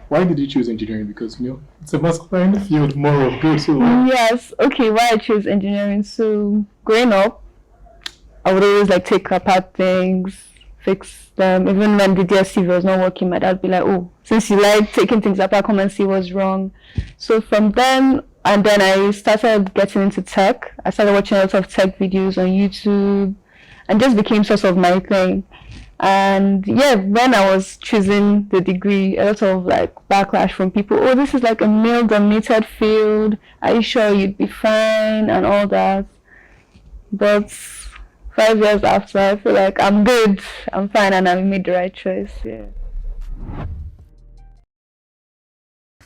Why did you choose engineering? Because it's a masculine field, more of good. So Yes, okay, why I chose engineering. So growing up, I would always like take apart things, fix them. Even when the DSC was not working, my dad would be like, "Oh, since you like taking things apart, come and see what's wrong." So from then, and then I started getting into tech. I started watching a lot of tech videos on YouTube, and just became sort of my thing. And yeah, when I was choosing the degree, a lot of like backlash from people. Oh, this is like a male-dominated field. Are you sure you'd be fine and all that? But 5 years after, I feel like I'm good, I'm fine, and I made the right choice. Yeah.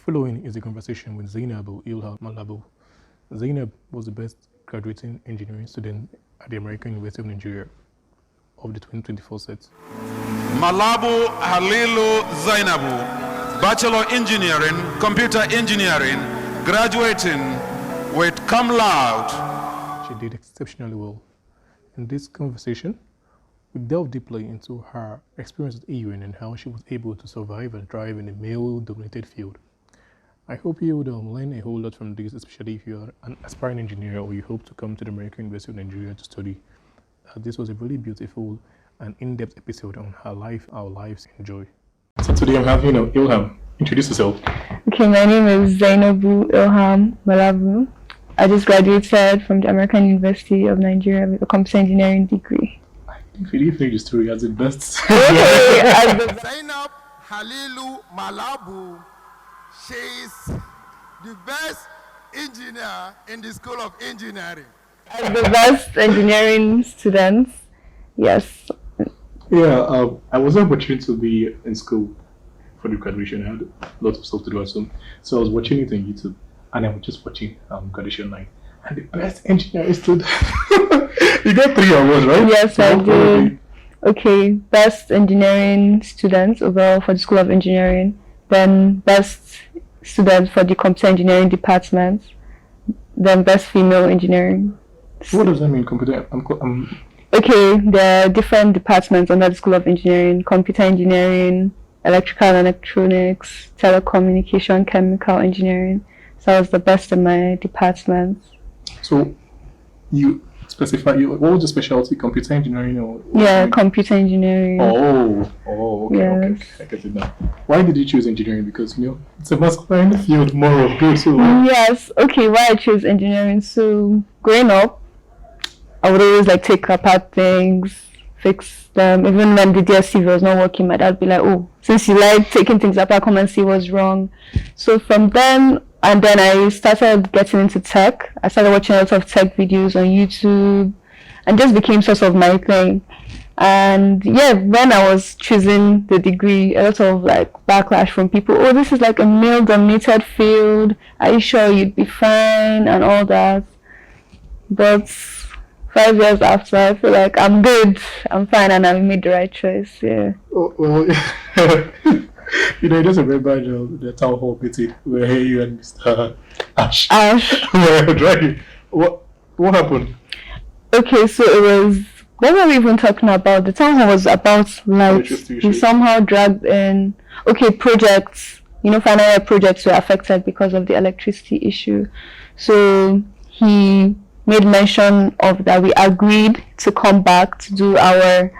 following is a conversation with Zainab Ilham Malabu. Zainab was the best graduating engineering student at the American University of Nigeria of the 2024 set. Malabu Halilu Zainabu, Bachelor Engineering, Computer Engineering, graduating with cum laude. She did exceptionally well. In this conversation, we delved deeply into her experience at AUN and how she was able to survive and thrive in a male-dominated field. I hope you would learn a whole lot from this, especially if you are an aspiring engineer or you hope to come to the American University of Nigeria to study. This was a really beautiful and in-depth episode on her life, our lives, and joy. So today I'm having Ilham. Introduce yourself. Okay, my name is Zainabu Ilham Malabu. I just graduated from the American University of Nigeria with a computer engineering degree. If you didn't finish the story, as the best. Okay, Zainab Halilu Malabu, she's the best engineer in the School of Engineering. as the best engineering student, yes. Yeah, I was opportunity to be in school for the graduation. I had lots of stuff to do at home. So I was watching it on YouTube and I was just watching graduation night. And the best engineering student. You got 3 awards, right? Yes, So I what were did. Okay, best engineering student overall for the School of Engineering, then best student for the computer engineering department, then best female engineering. they? What does that mean? Computer. Okay, there are different departments under the School of Engineering: computer engineering, electrical and electronics, telecommunication, chemical engineering. So I was the best in my department. So you specify what was the specialty? Computer engineering or? Yeah, computer engineering. Okay, Yes. okay. I get it now. Why did you choose engineering? Because it's a masculine field, more of good. So Yes, okay, why I chose engineering. So growing up, I would always like take apart things, fix them. Even when the DSC was not working, my dad would be like, "Oh, since you like taking things apart, come and see what's wrong." So from then, and then I started getting into tech. I started watching a lot of tech videos on YouTube and just became sort of my thing. And yeah, when I was choosing the degree, a lot of like backlash from people. Oh, this is like a male-dominated field. Are you sure you'd be fine and all that? But 5 years after, I feel like I'm good, I'm fine, and I made the right choice. Yeah. Oh, well, I just remember the town hall meeting where you and Mr. Ash were driving. What happened? Okay, so it was. What were we even talking about? The town hall was about like he somehow dragged in. Okay, projects. Final year projects were affected because of the electricity issue. So he made mention of that we agreed to come back to do our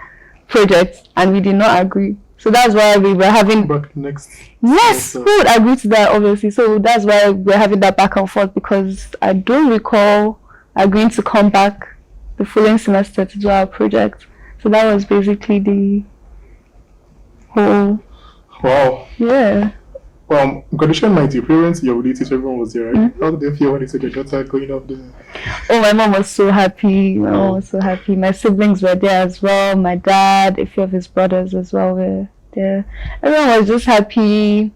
project, and we did not agree. So that's why we were having back next. Yes, who would agree to that, obviously? So that's why we're having that back and forth, because I don't recall agreeing to come back the following semester to do our project. So that was basically the whole. Wow. Yeah. Graduation night, your parents, your relatives, everyone was there, right? Mm-hmm. How did they feel when they said your daughter going up there? Oh, my mom was so happy. My siblings were there as well. My dad, a few of his brothers as well were there. Everyone was just happy,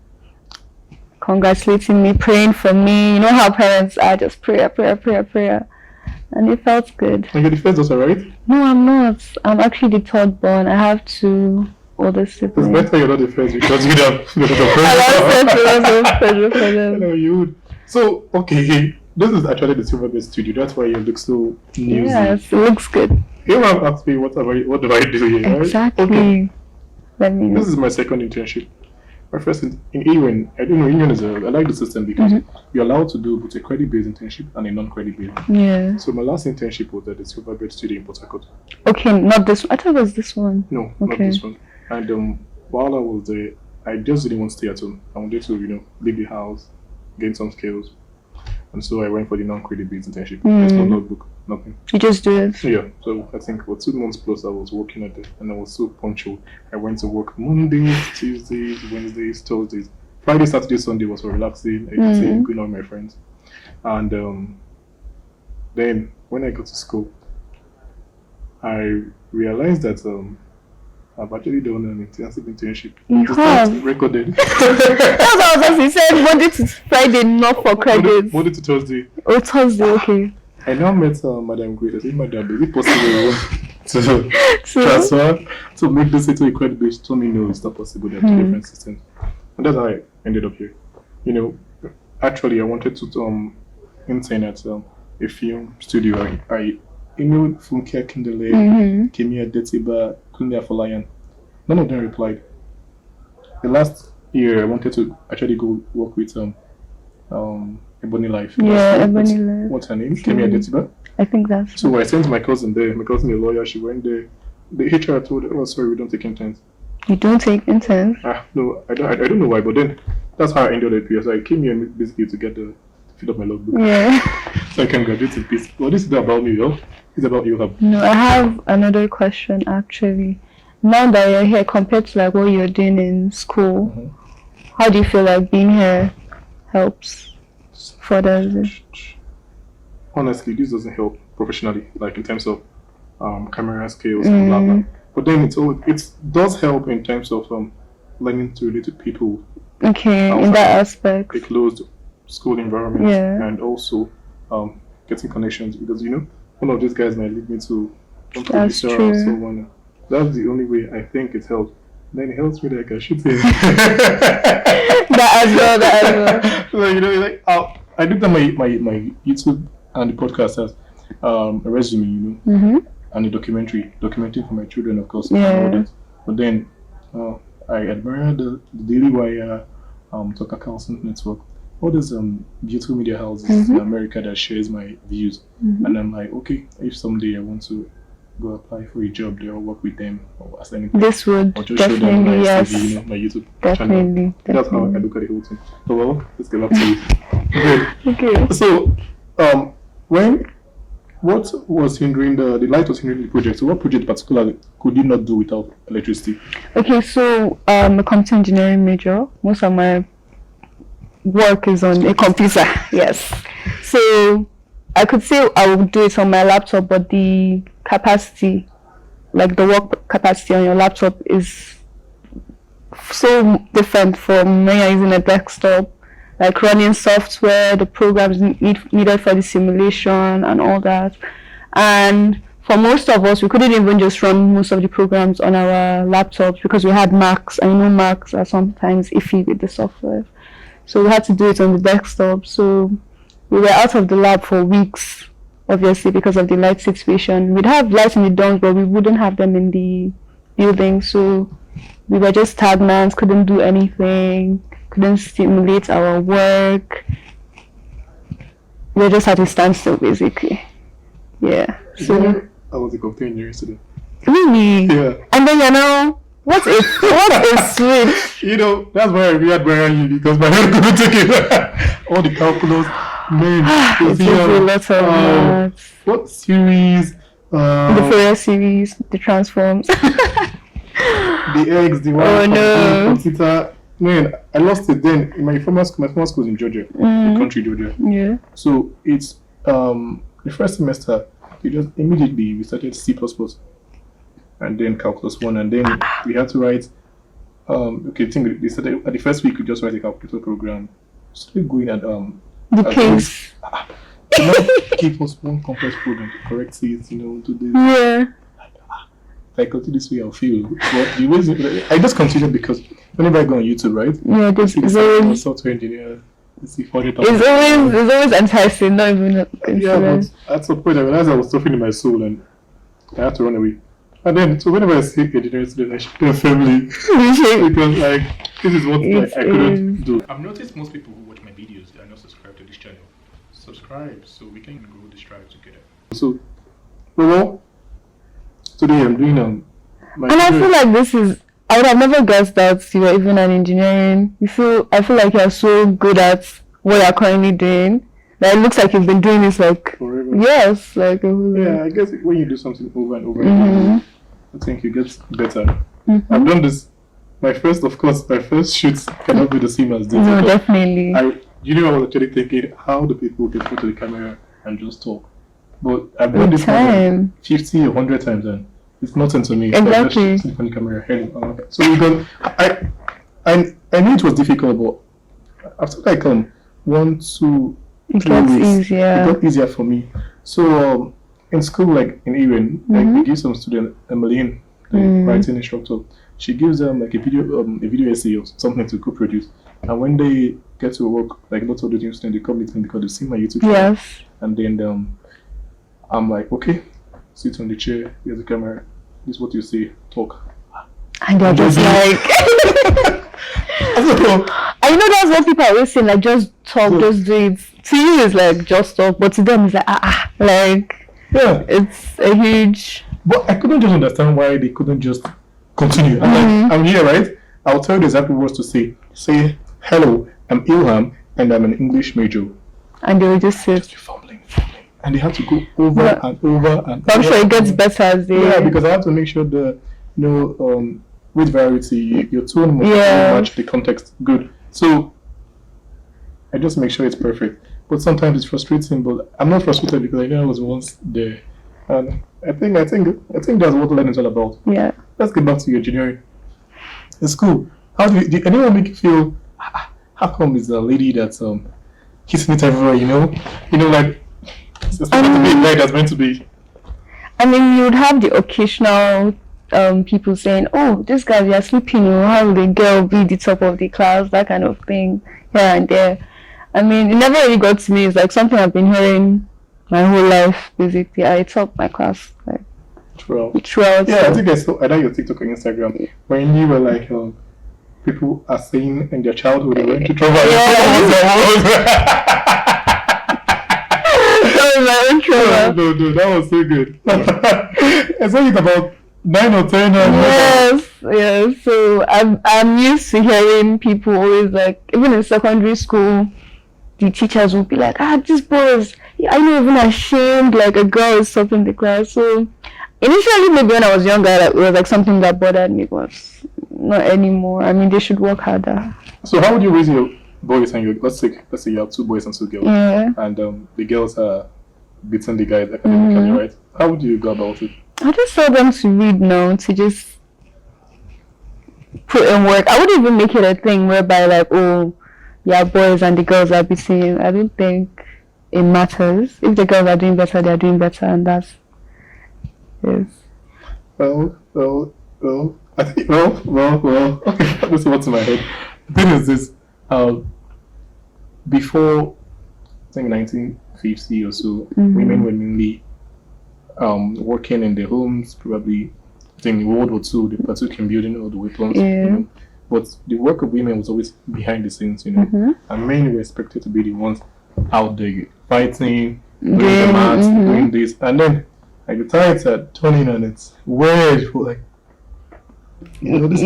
congratulating me, praying for me. You know how parents are, just prayer. And it felt good. And you're the first daughter, right? No, I'm not. I'm actually the third born. I have 2 older siblings. It's better you're not the first because you'd have the first. You would. So, okay, this is actually the Silverbird studio. That's why you look so newsy. Yes, it looks good. You have asked me what do I do here, right? Exactly. Okay. This is my second internship. My first in AUN, I don't know, AUN is I like the system because you're allowed to do both a credit-based internship and a non-credit based. Yeah. So my last internship was at the Silverbird Studio in Port Harcourt. Okay, not this one. I thought it was this one. No, not this one. And while I was there, I just didn't want to stay at home. I wanted to, leave the house, gain some skills. And so I went for the non-credit based internship. There's no notebook, nothing. You just do it? Yeah. So I think for 2 months plus I was working at it and I was so punctual. I went to work Mondays, Tuesdays, Wednesdays, Thursdays. Friday, Saturday, Sunday was for relaxing, going out with my friends. And then when I got to school, I realized that I've actually done an intensive internship. You have? Recorded. That's what I was asking. You said Monday to Friday, not for credits. Monday to Thursday. Oh, Thursday, okay. I now met Madam Great. I said, Madam, is it possible to transfer to make this into a credit base? She told me, no, it's not possible. There are two different systems. And that's how I ended up here. Actually, I wanted to intern at a film studio. I emailed Funke Kindele, Kemia Detiba, Kunya Folayan. None of them replied. The last year, I wanted to actually go work with Ebony Life. Yeah, Ebony Life. What's her name? Kemia Detiba. I think that's. So I sent my cousin there. My cousin, a lawyer, she went there. The HR told her, "Oh, sorry, we don't take interns." You don't take interns? No, I don't know why, but then that's how I ended up here. So I came here basically to fill up my logbook. Yeah. So I can graduate in peace. Well, this is not about me, though. It's about you. No, I have another question actually. Now that you're here, compared to like what you're doing in school, how do you feel like being here helps further? Honestly, this doesn't help professionally, like in terms of camera skills and blah blah. But then it does help in terms of learning to relate to people. Okay, in that aspect. A closed school environment, and also getting connections, because one of these guys might lead me to one producer or someone. That's the only way I think it helps. Then it helps me that I can shoot it. that as well. So I looked at my YouTube and the podcast as a resume, and a documenting for my children, of course. Yeah. But then I admire the Daily Wire, Tucker Carlson Network, all these beautiful media houses in America that shares my views, and I'm like, okay, if someday I want to go apply for a job there or work with them or as anything, this would or just definitely, show them my yes, CV, my YouTube definitely, channel. That's how I look at the whole thing. So well, let's get back to it. Okay. So what was hindering the light was hindering the project? So what project particularly could you not do without electricity? Okay, so I'm a computer engineering major. Most of my work is on a computer, yes. So I could say I would do it on my laptop, but the capacity, like the work capacity on your laptop, is so different from when you're using a desktop, like running software, the programs needed for the simulation and all that. And for most of us, we couldn't even just run most of the programs on our laptops because we had Macs, and Macs are sometimes iffy with the software. So we had to do it on the desktop. So we were out of the lab for weeks, obviously, because of the light situation. We'd have lights in the dorms, but we wouldn't have them in the building. So we were just stagnant, couldn't do anything, couldn't stimulate our work. We were just at a standstill, basically. Yeah. So I was a computer engineering student. Really? Yeah. And then what a switch. That's why I really admire you, because my head couldn't take it. All the calculus, it's a lot of maths. What series? The Fourier series, the transforms. The eggs, the computer. Man, I lost it then. In my former school was in Georgia, the country Georgia. Yeah. So it's the first semester. We started C++, and then Calculus 1, and then we had to write. They started at the first week. We just write a calculator program. Still going at the pace. Give us one complex program to correct it. Do this. Yeah. If I continue this way, I'll fail. But the ways I just continue because whenever I go on YouTube, right? Yeah, this is always software engineer. It's always enticing, not even yeah, but at some point I realized I was suffering in my soul and I had to run away. And then, so whenever I see engineering students, I should do a family. Because, like, this is what like, I couldn't do. I've noticed most people who watch my videos are not subscribed to this channel. Subscribe so we can grow this tribe together. So, well, today I'm doing my and I feel like this is, I would have never guessed that you were even an engineering. I feel like you're so good at what you're currently doing. That it looks like you've been doing this like forever. Yes, like yeah. I guess when you do something over and over, again, I think you get better. I've done this. My first shoots cannot be the same as this. No, definitely. I was actually thinking, how do people get to the camera and just talk? But I've done this more 50 or 100 times, and it's nothing to me. Exactly. Just on the camera. So we got. I knew it was difficult, but after like 1, 2. It gets easier. It got easier for me. So in school, like in AUN, like we give some student Emily, the writing instructor. She gives them like a video essay or something to co-produce. And when they get to work, like lots of the students, they come with me because they've seen my YouTube channel. Yes. And then I'm like, okay, sit on the chair. Here's the camera. This is what you say. Talk. And they're just like. I know that's what people are always saying, like just talk, just do it. To you it's like just talk, but to them it's like like yeah, it's a huge. But I couldn't just understand why they couldn't just continue. I'm like, I'm here, right? I'll tell you the exact words to say. Say, hello, I'm Ilham, and I'm an English major. And they will just sit. Fumbling. And they have to go over and over and I'm sure it gets better as they. Yeah, because I have to make sure the with variety, your tone must match the context good. So I just make sure it's perfect. But sometimes it's frustrating. But I'm not frustrated because I know I was once there, and I think that's what learning is all about. Yeah. Let's get back to your engineering. It's cool. How did anyone make you feel? How come is a lady that's kissing it everywhere? Like it's not meant to be a guy that's meant to be. I mean, you would have the occasional people saying, "Oh, this guy, you're sleeping. How will the girl be the top of the class?" That kind of thing here and there. I mean, it never really got to me. It's like something I've been hearing my whole life. Basically, I top my class like throughout. Yeah, I think I saw your TikTok or Instagram when you were like, people are saying in their childhood they went to trouble. No, that was so good. I saw it about 9 or 10. Yes. So I'm used to hearing people always like, even in secondary school, the teachers would be like, this boy is, I'm not even ashamed, like a girl is stopping the class. So initially, maybe when I was younger, it was like something that bothered me, but not anymore. I mean, they should work harder. So how would you raise your boys and your, let's say you have 2 boys and 2 girls, and the girls are beating the guys academically, right? How would you go about it? I just tell them to read now, to just put in work. I wouldn't even make it a thing whereby like, boys and the girls are beating. I don't think it matters. If the girls are doing better, they're doing better, and that's Well, I think, okay, let's see what's in my head. The thing is this, before, I think 1950 or so, women were mainly working in their homes, probably, I think in World War II, they partook in building all the weapons, but the work of women was always behind the scenes, and men were expected to be the ones out there fighting, doing the maths, doing this, and then like the tides are turning and it's weird. Like, this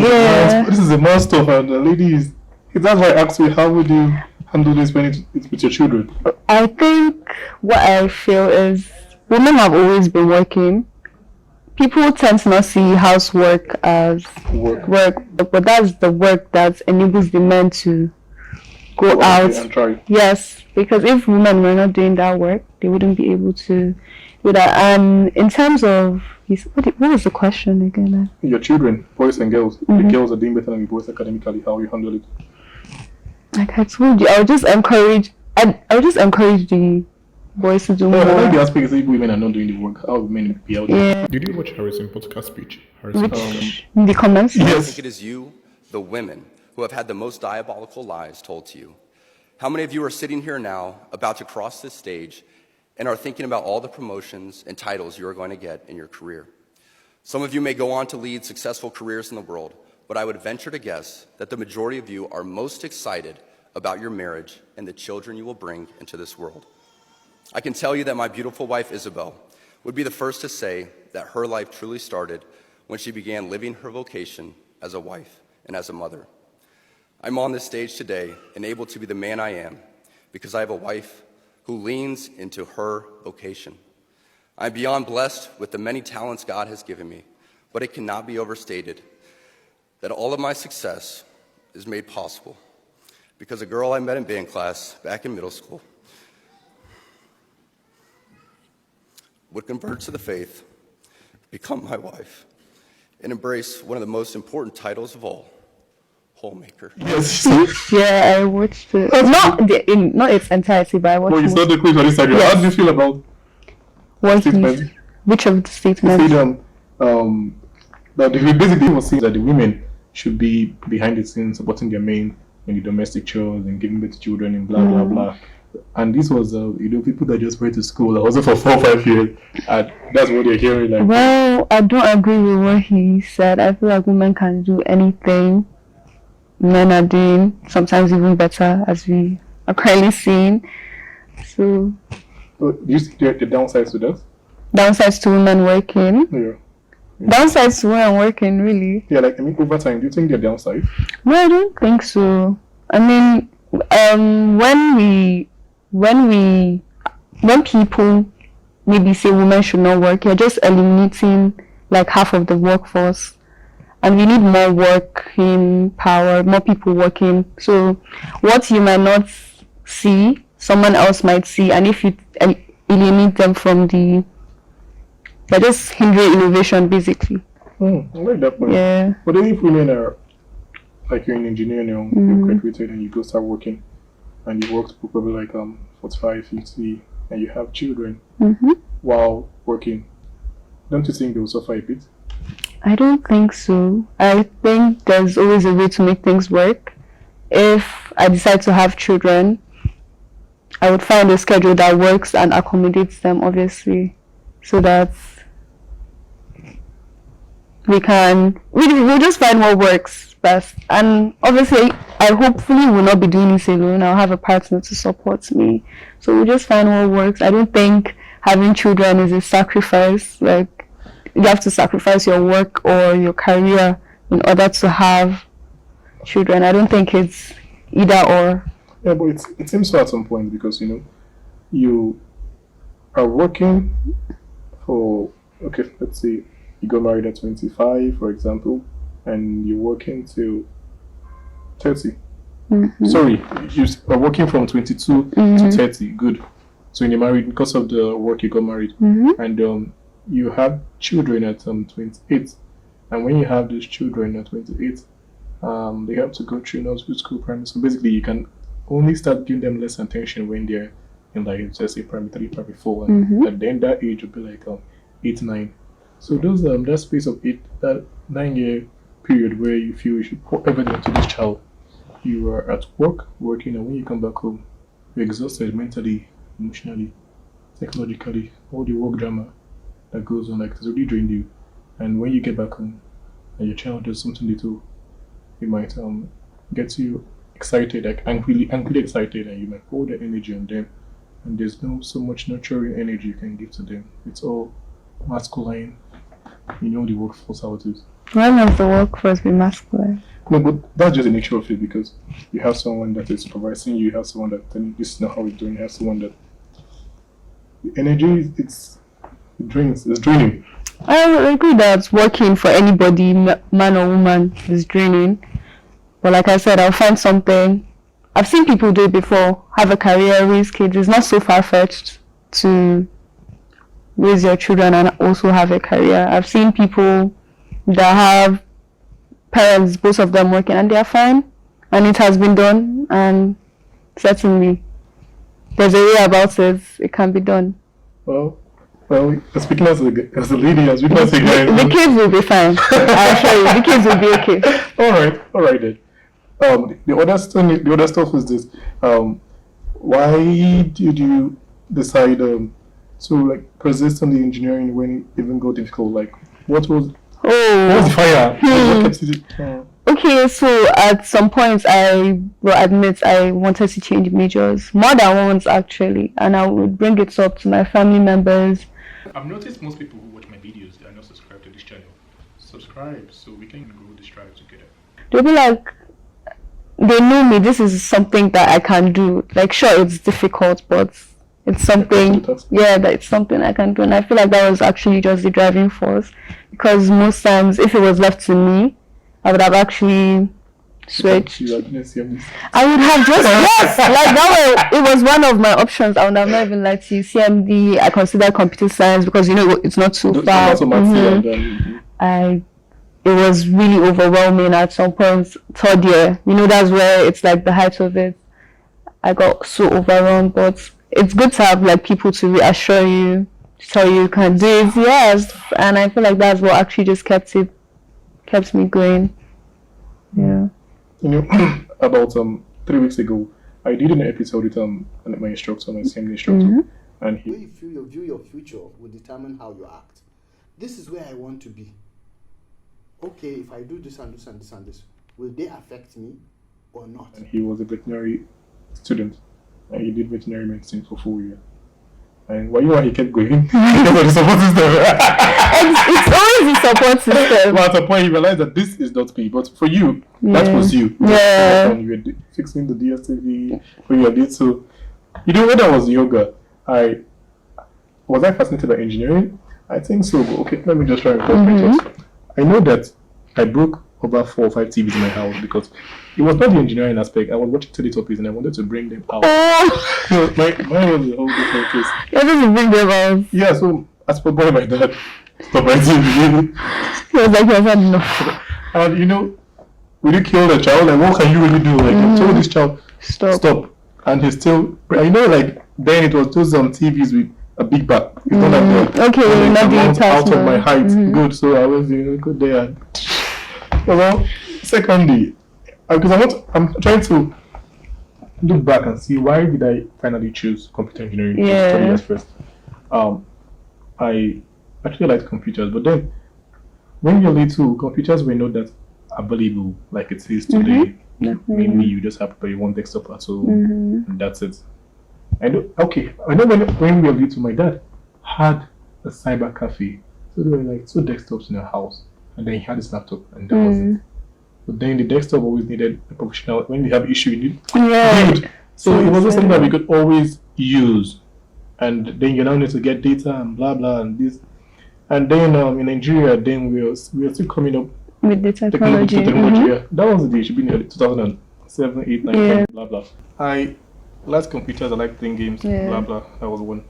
is a man stuff, and the lady is. That's why I asked you, how would you handle this when it's with your children? I think what I feel is women have always been working. People tend to not see housework as work, but that's the work that enables the men to go out and try. Yes, because if women were not doing that work, they wouldn't be able to do that. And in terms of what was the question again? Your children, boys and girls. The girls are doing better than the boys academically. How you handle it? Like I told you, I would just encourage the boys to do more. I like the aspect is if women are not doing the work, how women be out there. Did you watch Harrison's podcast speech? The comments? Yes. I think it is you, the women, who have had the most diabolical lies told to you. How many of you are sitting here now, about to cross this stage, and are thinking about all the promotions and titles you are going to get in your career? Some of you may go on to lead successful careers in the world, but I would venture to guess that the majority of you are most excited about your marriage and the children you will bring into this world. I can tell you that my beautiful wife, Isabel, would be the first to say that her life truly started when she began living her vocation as a wife and as a mother. I'm on this stage today and able to be the man I am because I have a wife who leans into her vocation. I'm beyond blessed with the many talents God has given me, but it cannot be overstated that all of my success is made possible because a girl I met in band class back in middle school would convert to the faith, become my wife, and embrace one of the most important titles of all, homemaker. Yes. Yeah, I watched it. Not its entirety, but I watched it. Well, you saw the clip on Instagram. Yes. How do you feel about statement? Which of the statements? That he basically was saying that the women should be behind the scenes supporting their men in the domestic chores and giving birth to children and blah blah blah. And this was people that just went to school also for 4 or 5 years, and that's what they're hearing. Like, well, I don't agree with what he said. I feel like women can do anything men are doing, sometimes even better, as we are currently seeing. So, do you see the downsides to that? Downsides to women working? Yeah. Downsides to women working, really? Yeah, like, I mean, over time, do you think they're downside? No, I don't think so. I mean, when people maybe say women should not work, you're just eliminating like half of the workforce. And we need more working power, more people working. So what you might not see, someone else might see. And if you eliminate them from they're just hindering innovation, basically. I like that point. Yeah. But then if women are, like you're an engineer now, you graduated and you go start working, and you worked for probably like 45, 50, and you have children while working, don't you think they will suffer a bit? I don't think so. I think there's always a way to make things work. If I decide to have children, I would find a schedule that works and accommodates them, obviously, so that we'll just find what works best. And obviously, I hopefully will not be doing this alone. I'll have a partner to support me. So we'll just find what works. I don't think having children is a sacrifice. Like, you have to sacrifice your work or your career in order to have children. I don't think it's either or. Yeah, but it seems so at some point, because you are working for, okay, let's say you got married at 25, for example, and you're working till 30. Sorry, you are working from 22 to 30. Good. So when you're married, because of the work, you got married, and you have children at 28, and when you have these children at 28, they have to go through nursery school, primary. So basically, you can only start giving them less attention when they're in, like, let's say primary 3, primary 4, and at then that age would be like 8, 9. So those that space of 9-year period where you feel you should pour everything into this child, you are at work working, and when you come back home, you're exhausted mentally, emotionally, psychologically, all the work drama that goes on, like, it's already drained you. And when you get back home and your child does something little, it might get you excited, like angrily excited, and you might pour the energy on them, and there's no so much nurturing energy you can give to them. It's all masculine. You know the workforce how it is. Why must the workforce be masculine? No, but that's just the nature of it, because you have someone that is supervising you, you have someone that telling you this is not how we're doing, you have someone that the energy it's draining. I agree that working for anybody, man or woman, is draining. But like I said, I'll find something. I've seen people do it before, have a career, raise kids. It's not so far-fetched to raise your children and also have a career. I've seen people that have parents, both of them working, and they are fine. And it has been done, and certainly there's a way about it. It can be done. Well, speaking as a lady, as we can say, the kids will be fine. I assure you, the kids will be okay. All right then. The other stuff is this. Why did you decide to like persist in the engineering when it even got difficult? Like, What was Oh. the fire? What kept it? Okay, so at some points I will admit I wanted to change majors, more than once actually, and I would bring it up to my family members. I've noticed most people who watch my videos are not subscribed to this channel. Subscribe so we can grow this tribe together. They'll be like, they know me, this is something that I can do. Like, sure, it's difficult, but it's something, that it's something I can do. And I feel like that was actually just the driving force, because most times if it was left to me, I would have actually switched. I would have just, yes, like that was, it was one of my options. I would have not even liked to CMD. I consider computer science because, you know, it's not too far. It was really overwhelming at some point, third year. You know, that's where it's like the height of it. I got so overwhelmed, but it's good to have like people to reassure you, to tell you can do it. Yes, and I feel like that's what actually just kept me going. Yeah. You know, about 3 weeks ago, I did an episode with my instructor, my CMD instructor, and he. The way you view your future will determine how you act. This is where I want to be. Okay, if I do this and this and this and this, will they affect me or not? And he was a veterinary student, and he did veterinary medicine for 4 years. And why he kept going? Because of the support system. It's always the support system. But at a point, he realized that this is not me. But for you, that was you. Yeah. And you were fixing the DSTV for your did. So, you know, when I was younger, was I fascinated by engineering? I think so. Okay, let me just try and cross my chest. I know that I broke over 4 or 5 TVs in my house because it was not the engineering aspect. I was watching Teletubbies and I wanted to bring them out. So mine was a whole different case. You wanted to bring them out? Yeah, so as per boy, my dad stopped my TV. He was like, he had enough. And you know, will you kill the child? Like, what can you really do? Like, you told this child, stop. And he's still, you know, like, then it was those TVs with a big back. It's not like that. Okay, not the out of my height. Good, so I was good there. Well, secondly, because I'm trying to look back and see why did I finally choose computer engineering to study as first. I actually liked computers, but then when you're little, computers were not that available like it is today. Mainly, you just have to pay one desktop at home, and that's it. I know when we were little, my dad had a cyber cafe, so there were like 2 desktops in the house, and then he had his laptop, and that was it. But then the desktop always needed a professional. When you have issue, you need build. So it wasn't something that we could always use, and then you now need to get data and blah blah and this, and then in Nigeria, then we are still coming up with the technology. Yeah. That was the day. It should be in 2007, 8, 9, 10, blah blah. I liked computers. I like playing games. Blah blah. That was one.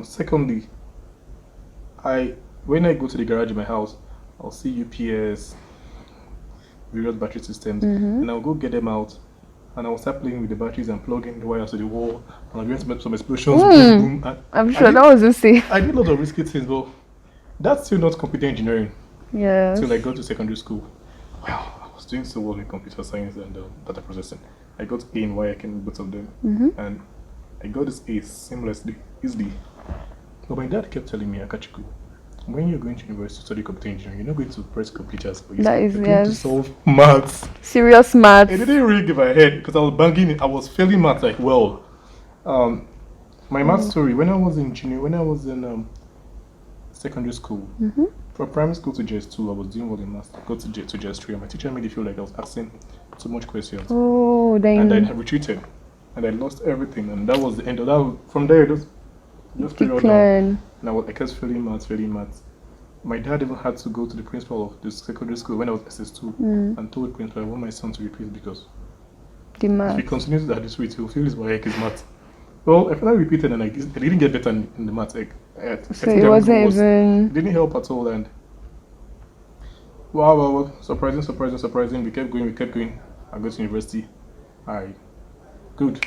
Secondly, when I go to the garage in my house, I'll see UPS, various battery systems, and I'll go get them out, and I'll start playing with the batteries and plugging the wires to the wall, and I'll get some explosions. Boom, boom, I'm sure that was the same. I did a lot of risky things, but that's still not computer engineering. Yeah. Till I got to secondary school. Well, I was doing so well in computer science and data processing. I got A in YIK in both of them, and I got this A seamlessly, easily. But my dad kept telling me, Akachukwu, when you're going to university to study computer engineering, you're not going to press computers, but you're going to solve maths. Serious maths. It didn't really give a head because I was banging it. I was failing maths like well. My math story, when I was in secondary school, from primary school to JS2, I was doing well in maths. I got to JS3, and my teacher made it feel like I was asking too much questions. Oh, dang. And I retreated, and I lost everything, and that was the end of that. From there, just carried on. And I kept failing maths. My dad even had to go to the principal of the secondary school when I was SS2 and told the principal I want my son to repeat because if he continues at this rate, he'll feel his work is maths. Well, I finally repeated and I didn't get better in the maths. So it wasn't even... It didn't help at all, and wow, surprising. We kept going. I got to university. Good.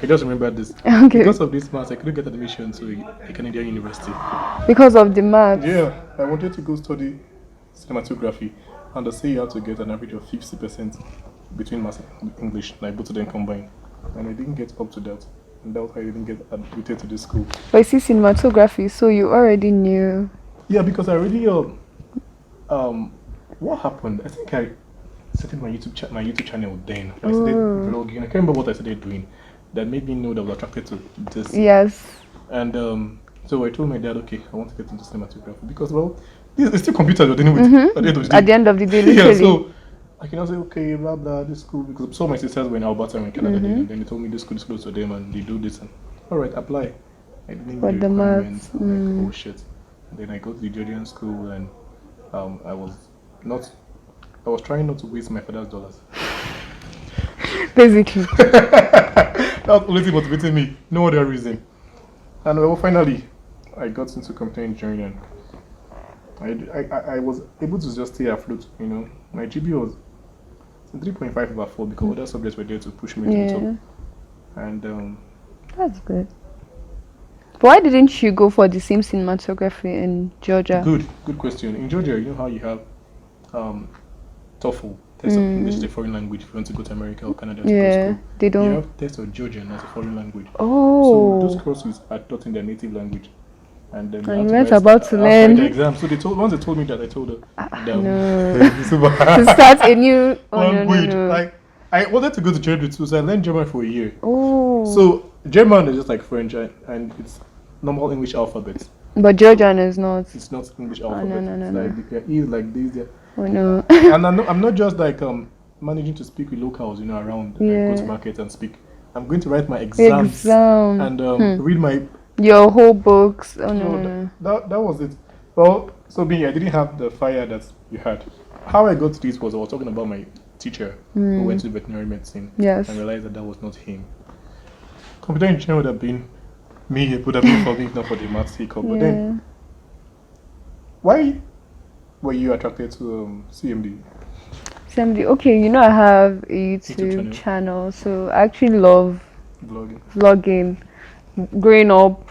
I just remembered this. Okay. Because of this maths, I couldn't get admission to a Canadian university. Because of the maths? Yeah, I wanted to go study cinematography, and they say you have to get an average of 50% between maths and English, like both of them combined. And I didn't get up to that. And that was why I didn't get admitted to this school. But you see, cinematography, so you already knew Yeah, because I really what happened? I think I started my YouTube channel then. I started vlogging. I can't remember what I started doing that made me know that I was attracted to this. Yes. And so I told my dad, okay, I want to get into cinematography because, well, it's still computers you're dealing with at the end of the day. At the end of the day, literally. Yeah, so I can also say, okay, blah blah, this school, because some of my sisters were in Alberta and Canada, and then they told me this school is close to them and they do this, and all right, apply. I didn't For know the requirements. maths, Like, oh shit. And then I got to the Nigerian school, and I was trying not to waste my father's dollars. Basically. That was the only thing motivating me, no other reason. And well, finally, I got into computer engineering, and I was able to just stay afloat. You know, my GP was 3.5 over 4 because other subjects were there to push me to the top. And that's good. But why didn't you go for the same cinematography in Georgia? Good question. In Georgia, you know how you have TOEFL, test of English as a foreign language if you want to go to America or Canada to go to school. They don't. You have test of Georgian as a foreign language. Oh. So those courses are taught in their native language. And then you weren't about to learn. The exam. So once they told me that, I told her no. to start a new language. No. Like I wanted to go to Germany too, so I learned German for a year. Oh. So German is just like French, and it's normal English alphabet. But Georgian is not. It's not English alphabet. No. Like E like this. Oh no. And I'm not just like managing to speak with locals, you know, around go to market and speak. I'm going to write my exams and read your whole books. Oh no. That was it. Well, so I didn't have the fire that you had. How I got to this was I was talking about my teacher who went to veterinary medicine. Yes. And realized that was not him. Computer engineering would have been me. It would have been for me, if not for the maths hiccup. But then, why were you attracted to CMD? CMD. Okay, you know I have a YouTube channel, so I actually love vlogging. Growing up,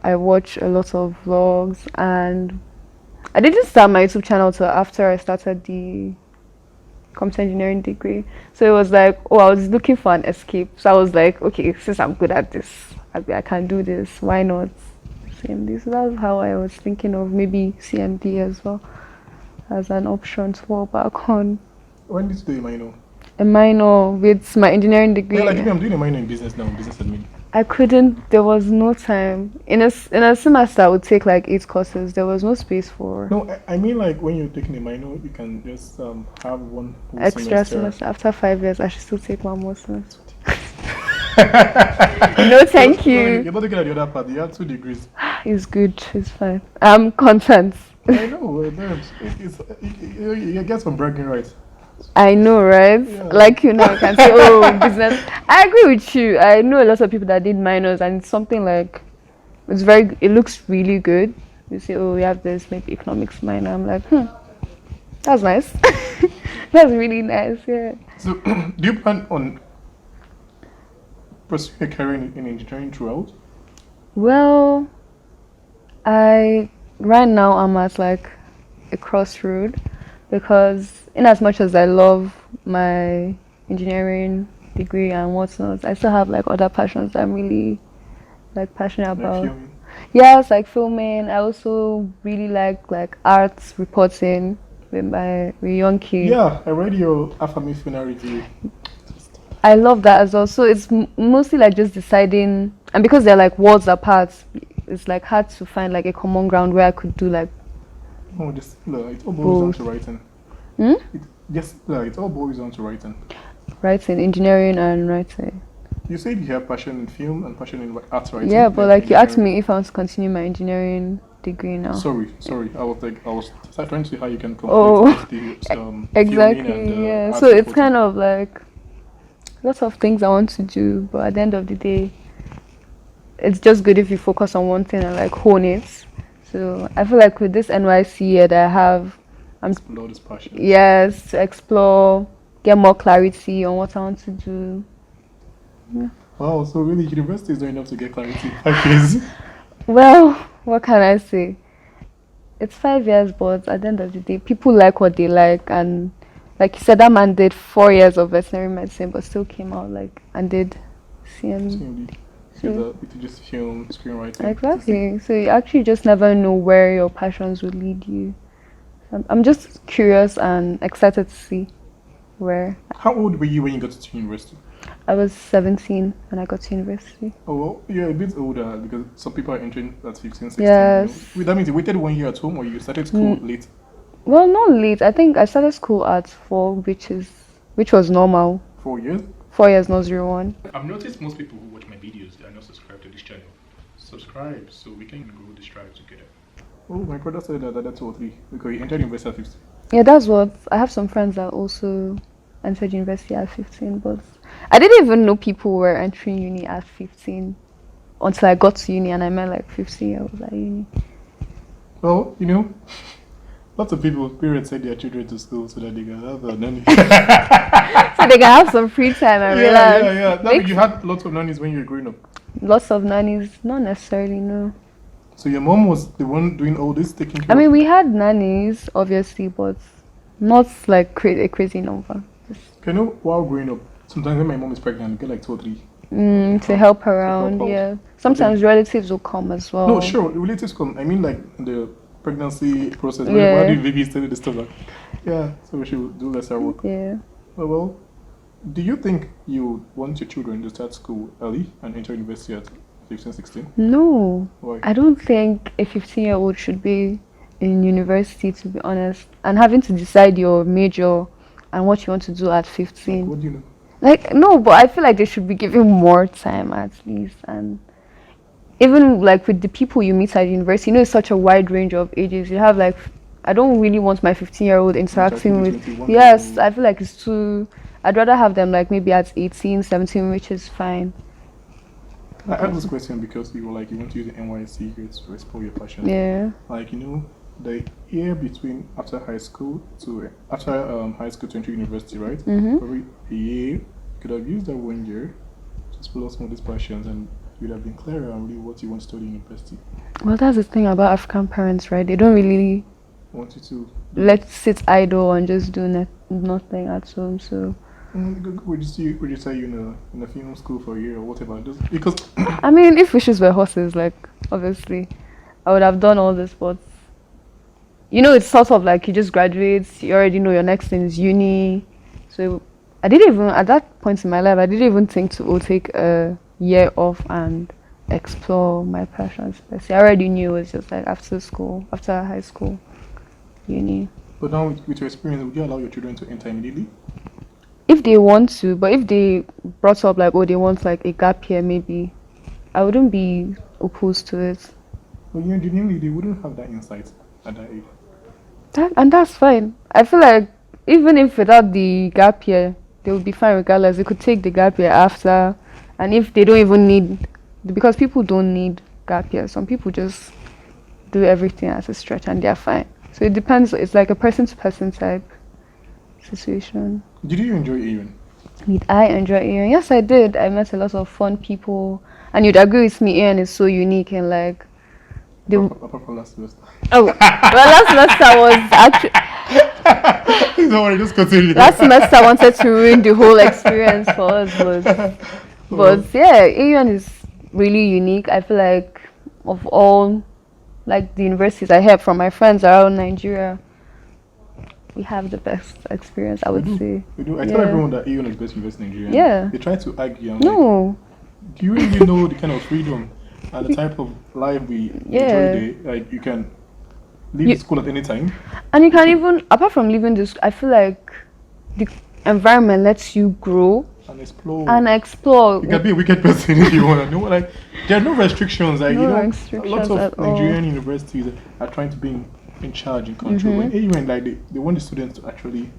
I watch a lot of vlogs, and I didn't start my YouTube channel till after I started the computer engineering degree. So it was like, I was looking for an escape. So I was like, okay, since I'm good at this, I can do this. Why not CMD? So that was how I was thinking of maybe CMD as well as an option to fall back on. When did you do a minor? A minor with my engineering degree. Yeah, like I'm doing a minor in business now, business admin. I couldn't. There was no time. In a semester, I would take like 8 courses. There was no space for. No, I mean like when you're taking a minor, you can just have one whole extra semester. After 5 years, I should still take one more semester. No, thank you. You're not looking at the other part. You have 2 degrees. It's good. It's fine. I'm content. I know. You get some bragging rights. I know, right? Yeah. Like, you know, I can say, business. I agree with you. I know a lot of people that did minors, and it's something like, it looks really good. You say, we have this, maybe economics minor. I'm like, that's nice. That's really nice, yeah. So, do you plan on pursuing a career in engineering throughout? Well, right now I'm at like a crossroad. Because in as much as I love my engineering degree and whatnot, I still have like other passions that I'm really like passionate about. Like filming? Yes, like filming. I also really like arts reporting with Yonki. Yeah, I read your Afami Funa review. I love that as well. So it's mostly like just deciding, and because they're like worlds apart, it's like hard to find like a common ground where I could do like. Oh, it all boils down to writing. It all boils down to writing. Writing, engineering, and writing. You said you have passion in film and passion in arts writing. Yeah, but like you asked me if I want to continue my engineering degree now. Sorry. I was trying to see how you can complete the exactly. And, yeah. So it's kind of like lots of things I want to do, but at the end of the day, it's just good if you focus on one thing and like hone it. So I feel like with this NYSC year that I have, explore this passion. Yes, to explore, get more clarity on what I want to do. Yeah. Wow, so really university is not enough to get clarity. 5 years. Well, what can I say? It's 5 years, but at the end of the day, people like what they like, and like you said, that man did 4 years of veterinary medicine, but still came out and did CMD. It teaches film, screenwriting. Exactly. So you actually just never know where your passions would lead you. I'm just curious and excited to see where. How old were you when you got to university? I was 17 when I got to university. Oh, well, you're a bit older because some people are entering at 15, 16. Yes. Wait, that means you waited 1 year at home or you started school late? Well, not late. I think I started school at 4, which was normal. 4 years? 4 years, not 01. I've noticed most people who watch my videos are not subscribed to this channel. Subscribe so we can grow this tribe together. Oh, my brother said that that's 2 or 3 because he entered university at 15. Yeah, that's what I have. Some friends that also entered university at 15, but I didn't even know people were entering uni at 15 until I got to uni and I met like 15-year-olds at uni. Well, lots of people, parents send their children to school so that they can have a nanny. So they can have some free time and relax. Yeah. That means you had lots of nannies when you were growing up. Lots of nannies, not necessarily, no. So your mom was the one doing all this, taking care I mean, we had nannies, obviously, but not like a crazy number. While growing up, sometimes when my mom is pregnant, I get like 2 or 3. To help her around, yeah. Sometimes relatives will come as well. No, sure, relatives come. I mean, like the pregnancy process, Yeah. when the baby is telling the stuff like, yeah, so we should do lesser work. Yeah. Well, do you think you want your children to start school early and enter university at 15, 16? No. Why? I don't think a 15-year-old should be in university, to be honest. And having to decide your major and what you want to do at 15. What do you know? Like, no, but I feel like they should be given more time at least. And even like with the people you meet at university, it's such a wide range of ages. You have like, I don't really want my 15-year-old interacting with, yes, I feel like it's too, I'd rather have them like maybe at 18, 17, which is fine. I asked this question because you were like, you want to use the NYSC here to explore your passion. Yeah. Like, the year between after high school to enter university, right? Probably a year, you could have used that 1 year to explore some of these passions and you would have been clearer on really what you want to study in university. Well, that's the thing about African parents, right? They don't really Want you to let sit idle and just do nothing at home. So would you say you in a film school for a year or whatever? Just because I mean, if wishes were horses, like obviously I would have done all this, but it's sort of like you just graduate, you already know your next thing is uni. So I didn't even, at that point in my life, I didn't even think to take a year off and explore my passions. I already knew it was just like after high school, uni. But now with your experience, would you allow your children to enter immediately? If they want to, but if they brought up like, they want like a gap year, maybe I wouldn't be opposed to it. Well, genuinely, they wouldn't have that insight at that age. And that's fine. I feel like even if without the gap year, they would be fine regardless. They could take the gap year after, and if they don't even need, because people don't need gap year. Some people just do everything as a stretch and they're fine. So it depends. It's like a person-to-person type situation. Did you enjoy AUN? Did I enjoy AUN? Yes, I did. I met a lot of fun people, and you'd agree with me. AUN is so unique and like. Apart from last semester. Oh, well, last semester was actually. Don't worry, just continue. Last semester I wanted to ruin the whole experience for us, but yeah, AUN is really unique. I feel like of all like the universities I heard from my friends around Nigeria, we have the best experience, I would say. We do. I tell everyone that AUN is the best university in Nigeria. Yeah. They try to argue. I'm no. Like, do you really know the kind of freedom and the type of life we enjoy there? Like, you can leave school at any time. And you can even, apart from leaving this, I feel like the environment lets you grow. And explore. You can be a wicked person if you want to know. Like, there are no restrictions. Like, lots of Nigerian universities are trying to be in charge, in control. When AUN, like, they want the students to actually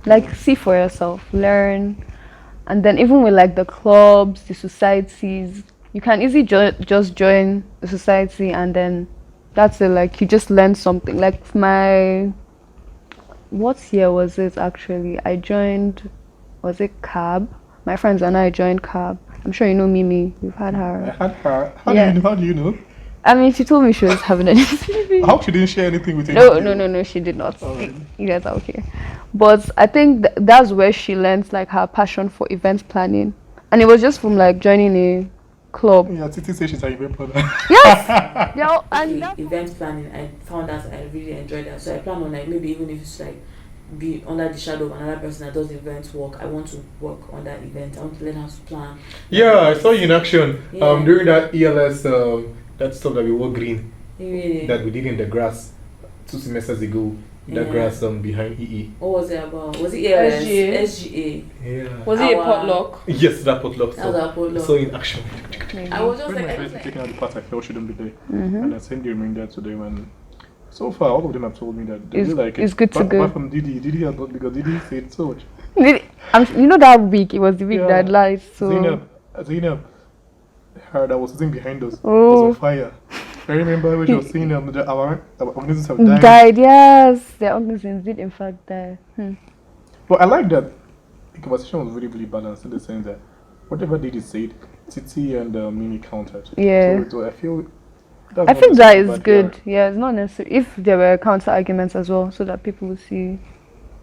like see for yourself, learn, and then even with like the clubs, the societies, you can easily just join the society and then that's it. Like you just learn something. Like what year was it actually? I joined, was it CAB? My friends and I joined CAB. I'm sure you know Mimi. You've had her. I had her. How do you know? I mean, she told me she was having an interview. I hope she didn't share anything with you. No, she did not. You guys are okay. But I think that's where she learned like her passion for event planning. And it was just from like joining a club. Yeah, Titi says she's an event planner. Yes. Yeah, and With event planning, I found that I really enjoyed that. So I plan on like maybe even if it's like be under the shadow of another person that does event work, I want to work on that event. I want to learn how to plan. Yeah, I saw you in action. Yeah. During that ELS, that stuff that we wore green, Really? that we did in the grass 2 semesters ago. That Yeah. grass behind EE. What was it about? Was it ALS? SGA? SGA. Yeah. was it a Our- potluck? Yes, that potluck. That was our I potluck. saw you in action. I was just When like, my I friends was were like, taking out the part I felt shouldn't be there. And I sent the reminder to them, and so far all of them have told me that they It's- really like it. it's good to go. Apart from Didi. Didi has not, because Didi said so much. You know that week, it was the week Yeah. that lies. So Zainab, her that was sitting behind us Oh. was on fire. I remember when she was saying our organisms have died. died. Yes, the organisms did in fact die. But I like that the conversation was really, really balanced in the sense that whatever Didi said, Titi and Mimi countered. Yeah. So I feel that's I not think that necessarily is bad good. PR. Yeah, it's not necessary. If there were counter arguments as well, so that people will see.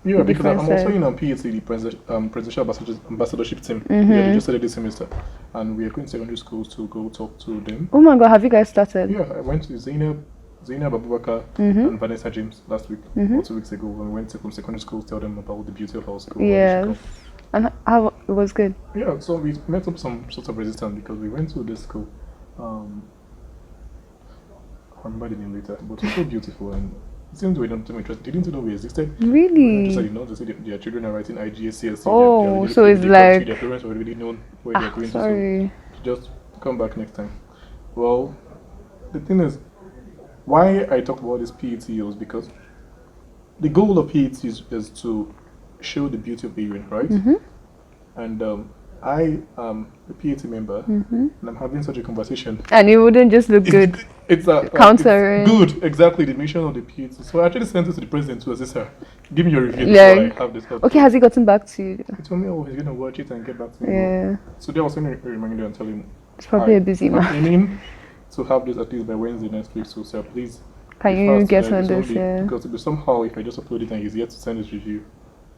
Yeah, the because I'm also differences. in on PhD, the presidential ambassadorship team. Mm-hmm. Yeah, they just started this semester, and we are going to secondary schools to go talk to them. Oh my God, have you guys started? Yeah, I went to Zainab Abubakar Mm-hmm. and Vanessa James last week or 2 weeks ago, when we went to secondary schools to tell them about the beauty of our school. and they should Yes. And how it was good. come. Yeah, so we met up some sort of resistance because we went to this school. I'll remember the name later, but it was so beautiful, and it seemed we don't interested. They didn't know we existed. Really? Just like, they say their children are writing IGSCSE. Oh, so it's they got like- their parents already known where they're going to. Sorry. So just come back next time. Well, the thing is, why I talked about this PET was because the goal of PET is to show the beauty of AUN, right? And I am a PET member, and I'm having such a conversation. And it wouldn't just look good. It's a Countering. it's good, exactly the mission of the PET. So I actually sent it to the president to assist her. Give me your review Like, before I have this. Okay, has he gotten back to you? He told me, oh, he's gonna watch it and get back to me. Yeah. So they was sending a reminder and telling him, It's probably "Hi, a busy I'm man. aiming to have this at least by Wednesday next week. So sir, please. Can be you fast, get like, on it's this? only- Yeah. Because if somehow if I just upload it and he's yet to send his review.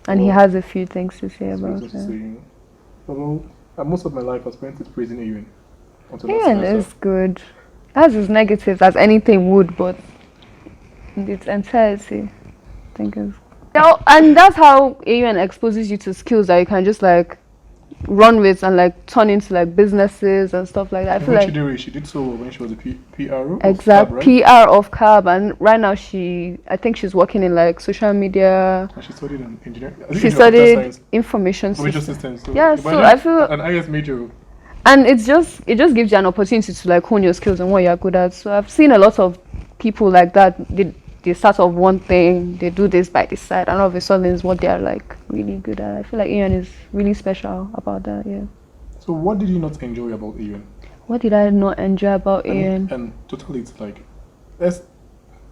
And he well, has a few things to say that's about what I'm it. saying. Although most of my life I spent it praising AUN. Until that Yeah, semester. it's good. It has its negatives as anything would, but in its entirety, I think it's. Yeah, and that's how AUN exposes you to skills that you can just like run with and like turn into like businesses and stuff like that. I And feel when like she did so well when she was a PRO. exact right? PR of CAB, and right now I think she's working in like social media. And she studied in engineering. She studied information Information systems. systems. So Yeah, so imagine I feel- an IS major. And it just gives you an opportunity to like hone your skills and what you're good at. So I've seen a lot of people like that. They start off one thing, they do this by the side, and all of a sudden it's what they're like really good at. I feel like AUN is really special about that. Yeah. So what did you not enjoy about AUN? What did I not enjoy about AUN? And totally, it's like, let's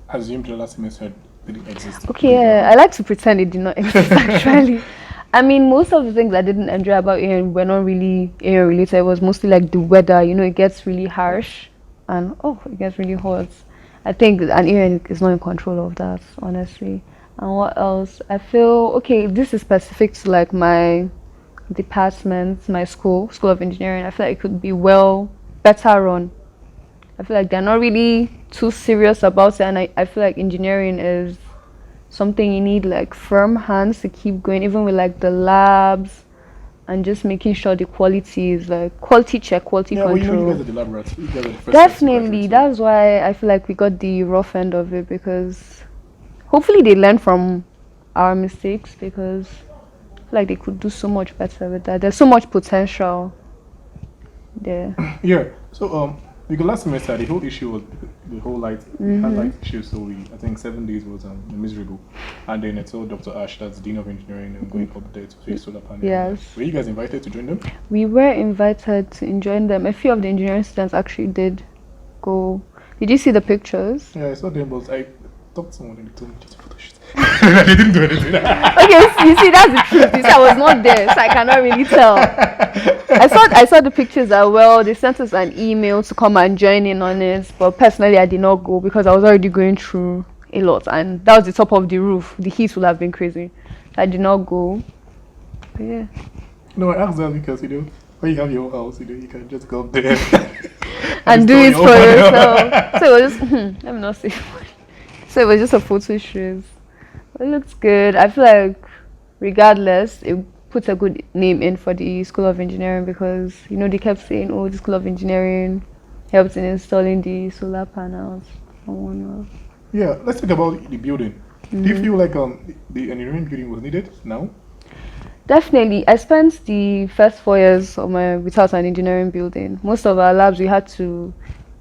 assume the last semester didn't exist. Okay, yeah, I like to pretend it did not exist actually. I mean, most of the things I didn't enjoy about AUN were not really AUN related. It was mostly like the weather. You know, it gets really harsh, and it gets really hot. I think an AUN is not in control of that, honestly. And what else? I feel okay. This is specific to like my department, my school of engineering. I feel like it could be better run. I feel like they're not really too serious about it, and I feel like engineering is something you need like firm hands to keep going, even with like the labs and just making sure the quality is like quality check, quality Yeah, well, you know, control. you guys are the lab rats. You guys are the first Definitely, ones to that's why I feel like we got the rough end of it, because hopefully they learn from our mistakes, because I feel like they could do so much better with that. There's so much potential there. Yeah. So because last semester the whole issue was the whole light. We had light issues, so I think 7 days was miserable. And then I told Dr. Ash, that's Dean of Engineering, I'm going up there to face solar panel. Yes. Were you guys invited to join them? We were invited to join them. A few of the engineering students actually did go. Did you see the pictures? Yeah, I saw them, but I talked to someone and they told me just a photo shoot. They didn't do anything. Okay, you see, that's the truth. You see, I was not there, so I cannot really tell. I saw the pictures as well. They sent us an email to come and join in on it, but personally I did not go because I was already going through a lot, and that was the top of the roof. The heat would have been crazy. I did not go. But yeah. No, I asked that because when you have your own house, you can just go up there and do it install for your own yourself. So it was just, let me not say. So it was just a photo shoot. It looks good. I feel like regardless, it puts a good name in for the School of Engineering because, you know, they kept saying, oh, the School of Engineering helped in installing the solar panels and whatnot. Yeah, let's talk about the building. Do you feel like the engineering building was needed now? Definitely. I spent the first 4 years of my without an engineering building. Most of our labs, we had to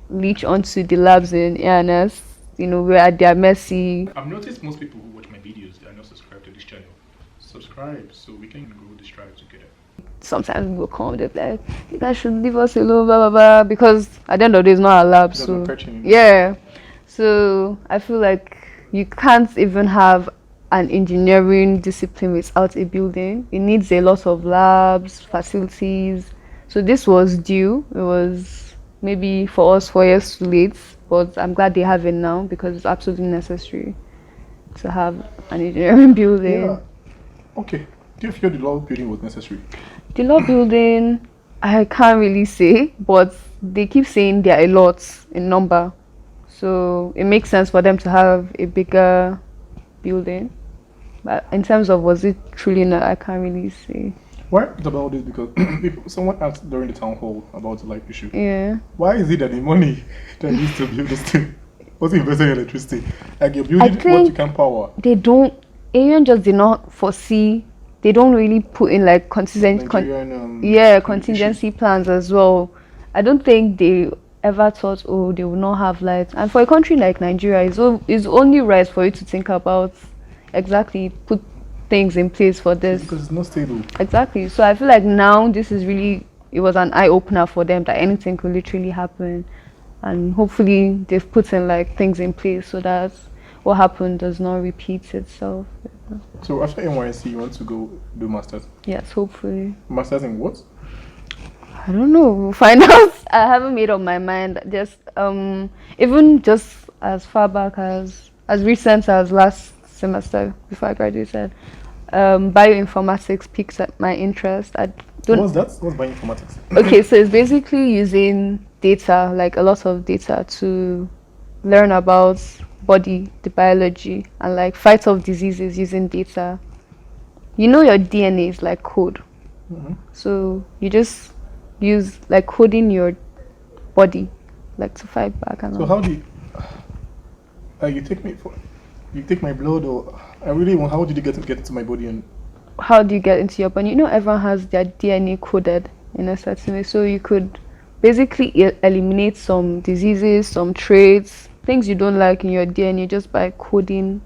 reach onto the labs in ANS. You know, we're at their mercy. I've noticed most people who watch my videos are not subscribed to this channel. Subscribe so we can grow this tribe together. Sometimes we will come, they're like, you guys should leave us alone, blah, blah, blah, because at the end of the day, it's not our lab. So, yeah. So, I feel like you can't even have an engineering discipline without a building. It needs a lot of labs, facilities. So, this was due. It was maybe for us 4 years too late, but I'm glad they have it now because it's absolutely necessary to have an engineering building. Yeah. Okay. Do you feel the law building was necessary? The law building, I can't really say, but they keep saying there are a lot in number. So it makes sense for them to have a bigger building. But in terms of was it truly not, I can't really say. Why about this? Because someone asked during the town hall about the light issue. Yeah. Why is it that the money that used to build this thing was invested in electricity? Like you're building what you can power. They don't, AUN just did not foresee. They don't really put in like contingency plans as well. I don't think they ever thought, oh, they will not have lights. And for a country like Nigeria, it's only right for you to think about exactly put things in place for this. Because it's not stable. Exactly. So I feel like now this is really, it was an eye opener for them that anything could literally happen. And hopefully they've put in like things in place so that what happened does not repeat itself. So after NYSC, you want to go do masters? Yes, hopefully. Masters in what? I don't know. We'll find out. I haven't made up my mind. Just even just as far back as recent as last semester before I graduated, bioinformatics piqued my interest. What's that? What's bioinformatics? Okay, so it's basically using data, like a lot of data, to learn about body, the biology, and like fight off diseases using data. You know, your DNA is like code. So you just use like coding your body like to fight back. And so how do you you take my blood, or how did you get into my body? And how do you get into your body? You know, everyone has their DNA coded in a certain way, so you could basically eliminate some diseases, some traits, things you don't like in your DNA just by coding.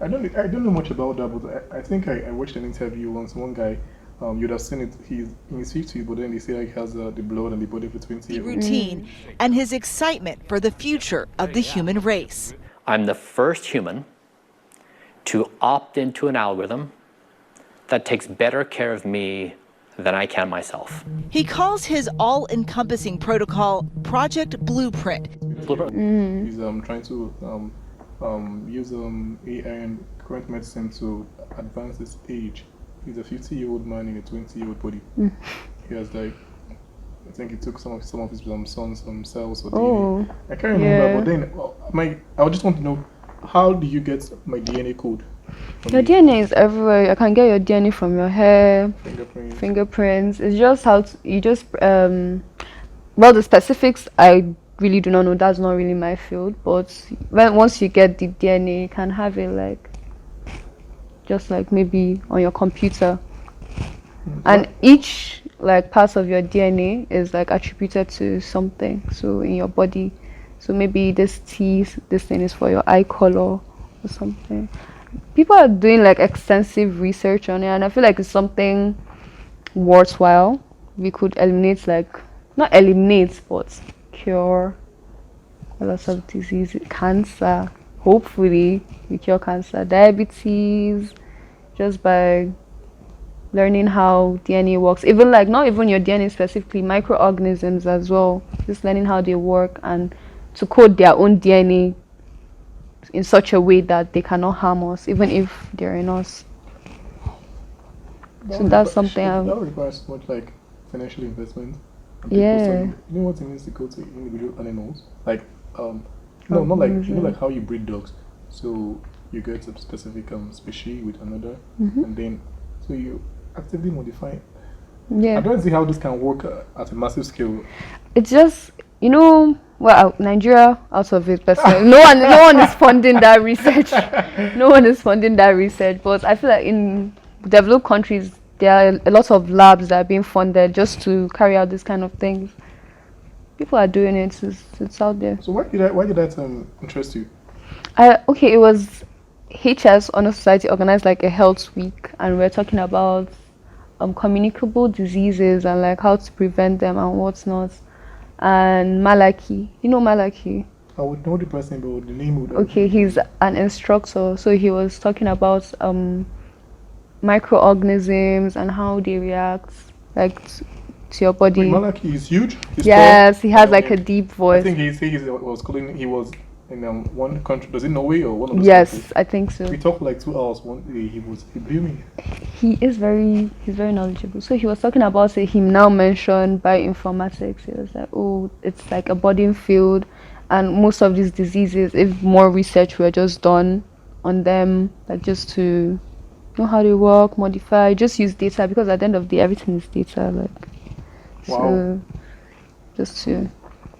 I don't know much about that, but I think I watched an interview once. One guy, you'd have seen it. He's in his 50s, but then they say he has the blood and the body for 20 years. Routine and his excitement for the future of the human race. I'm the first human to opt into an algorithm that takes better care of me than I can myself. He calls his all-encompassing protocol Project Blueprint. He's trying to use AI and current medicine to advance his age. He's a 50-year-old man in a 20-year-old body. He has like, I think he took some of his sons, some cells or DNA. I can't remember, but then I just want to know, how do you get my DNA code? Your DNA is everywhere. I can get your DNA from your hair, fingerprints. It's just how you just well, the specifics I really do not know. That's not really my field. But once you get the DNA, you can have it like just like maybe on your computer, and each like part of your DNA is like attributed to something. So in your body, so maybe this thing is for your eye color or something. People are doing like extensive research on it, and I feel like it's something worthwhile. We could eliminate, like not eliminate, but cure a lot of diseases, cancer. Hopefully, we cure cancer, diabetes, just by learning how DNA works. Even like not even your DNA specifically, microorganisms as well. Just learning how they work and to code their own DNA in such a way that they cannot harm us, even if they're in us. So that's something that requires so much like financial investment. And Yeah. So you know what it means to go to individual animals? Like no, not like you know like how you breed dogs. So you get a specific species with another, and then so you actively modify. Yeah. I don't see how this can work at a massive scale. It's just, well, Nigeria out of it personally. No one is funding that research. No one is funding that research. But I feel like in developed countries there are a lot of labs that are being funded just to carry out this kind of things. People are doing it. It's out there. So why did that interest you? Okay, it was HS Honor Society organized like a health week, and we're talking about communicable diseases and like how to prevent them and what's not. And Malaki, Malaki? I would know the person, but the name would. Okay, he's an instructor, so he was talking about microorganisms and how they react like to your body. Wait, Malaki is huge. He's yes, tall. He has like a deep voice. I think he was in one country. Does it Norway or one of those Yes, countries? I think so. We talked for like 2 hours. One day he blew me. He's very knowledgeable. So he was talking about it. He now mentioned bioinformatics. He was like, oh, it's like a budding field, and most of these diseases, if more research were just done on them, like just to know how they work, modify, just use data, because at the end of the day, everything is data. Like, wow. So just to.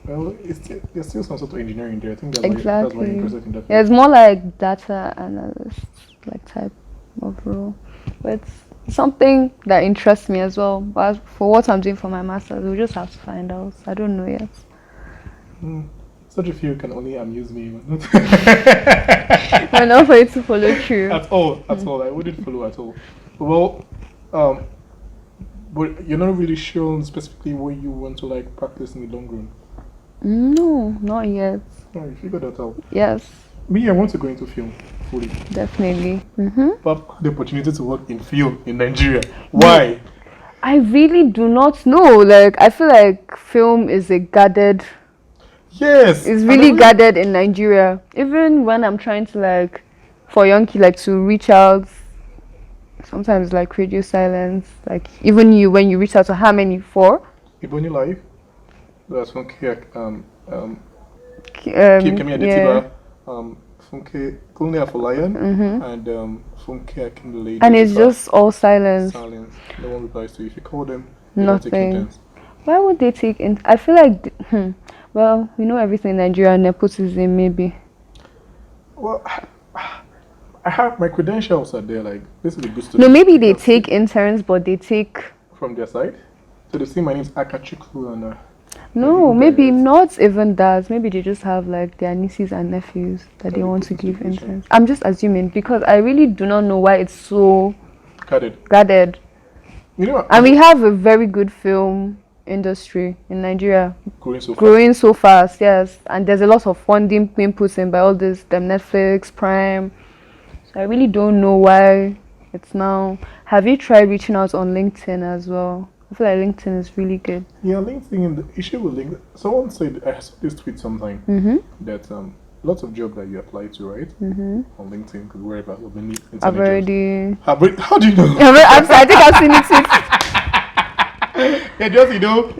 Well, there's still some sort of engineering there. I think that's Exactly. why you're interested in that. Yeah, it's more like data analyst like type of role, but it's something that interests me as well. But for what I'm doing for my master's, we'll just have to find out. I don't know yet. Such a few can only amuse me, but not not for you to follow through at all. I wouldn't follow at all. Well, but you're not really sure specifically what you want to like practice in the long run. No, not yet. Oh, you figured that out. Yes. Me, I want to go into film fully. Definitely. But the opportunity to work in film in Nigeria. Why? I really do not know. Like, I feel like film is a guarded. Yes. It's really guarded in Nigeria. Even when I'm trying to like, for Yonki, like to reach out. Sometimes like radio silence. Like even when you reach out to how many? 4? Iboni Live. That's Funke yeah. Funke Kolnia for Lion and Funke Akindele. And it's just all silence. Silence. No one replies to you. If you call them, nothing. Why would they take in? I feel like well, we know everything in Nigeria, nepotism maybe. Well, I have my credentials are there. Like this is a good student. No, maybe they take interns, but they take from their side. So they see my name is Akachukwu and. No, maybe not even that. Maybe they just have like their nieces and nephews that they want to give interns. I'm just assuming because I really do not know why it's so guarded. You know, and we have a very good film industry in Nigeria, growing so fast. Yes, and there's a lot of funding being put in by all this, Netflix, Prime. So I really don't know why it's now. Have you tried reaching out on LinkedIn as well? I feel like LinkedIn is really good. Yeah, LinkedIn, the issue with LinkedIn, someone said, I saw this tweet sometime, that lots of jobs that you apply to, right? On LinkedIn, because wherever, I've already... How do you know? I think I've seen it. Yeah, just, you know,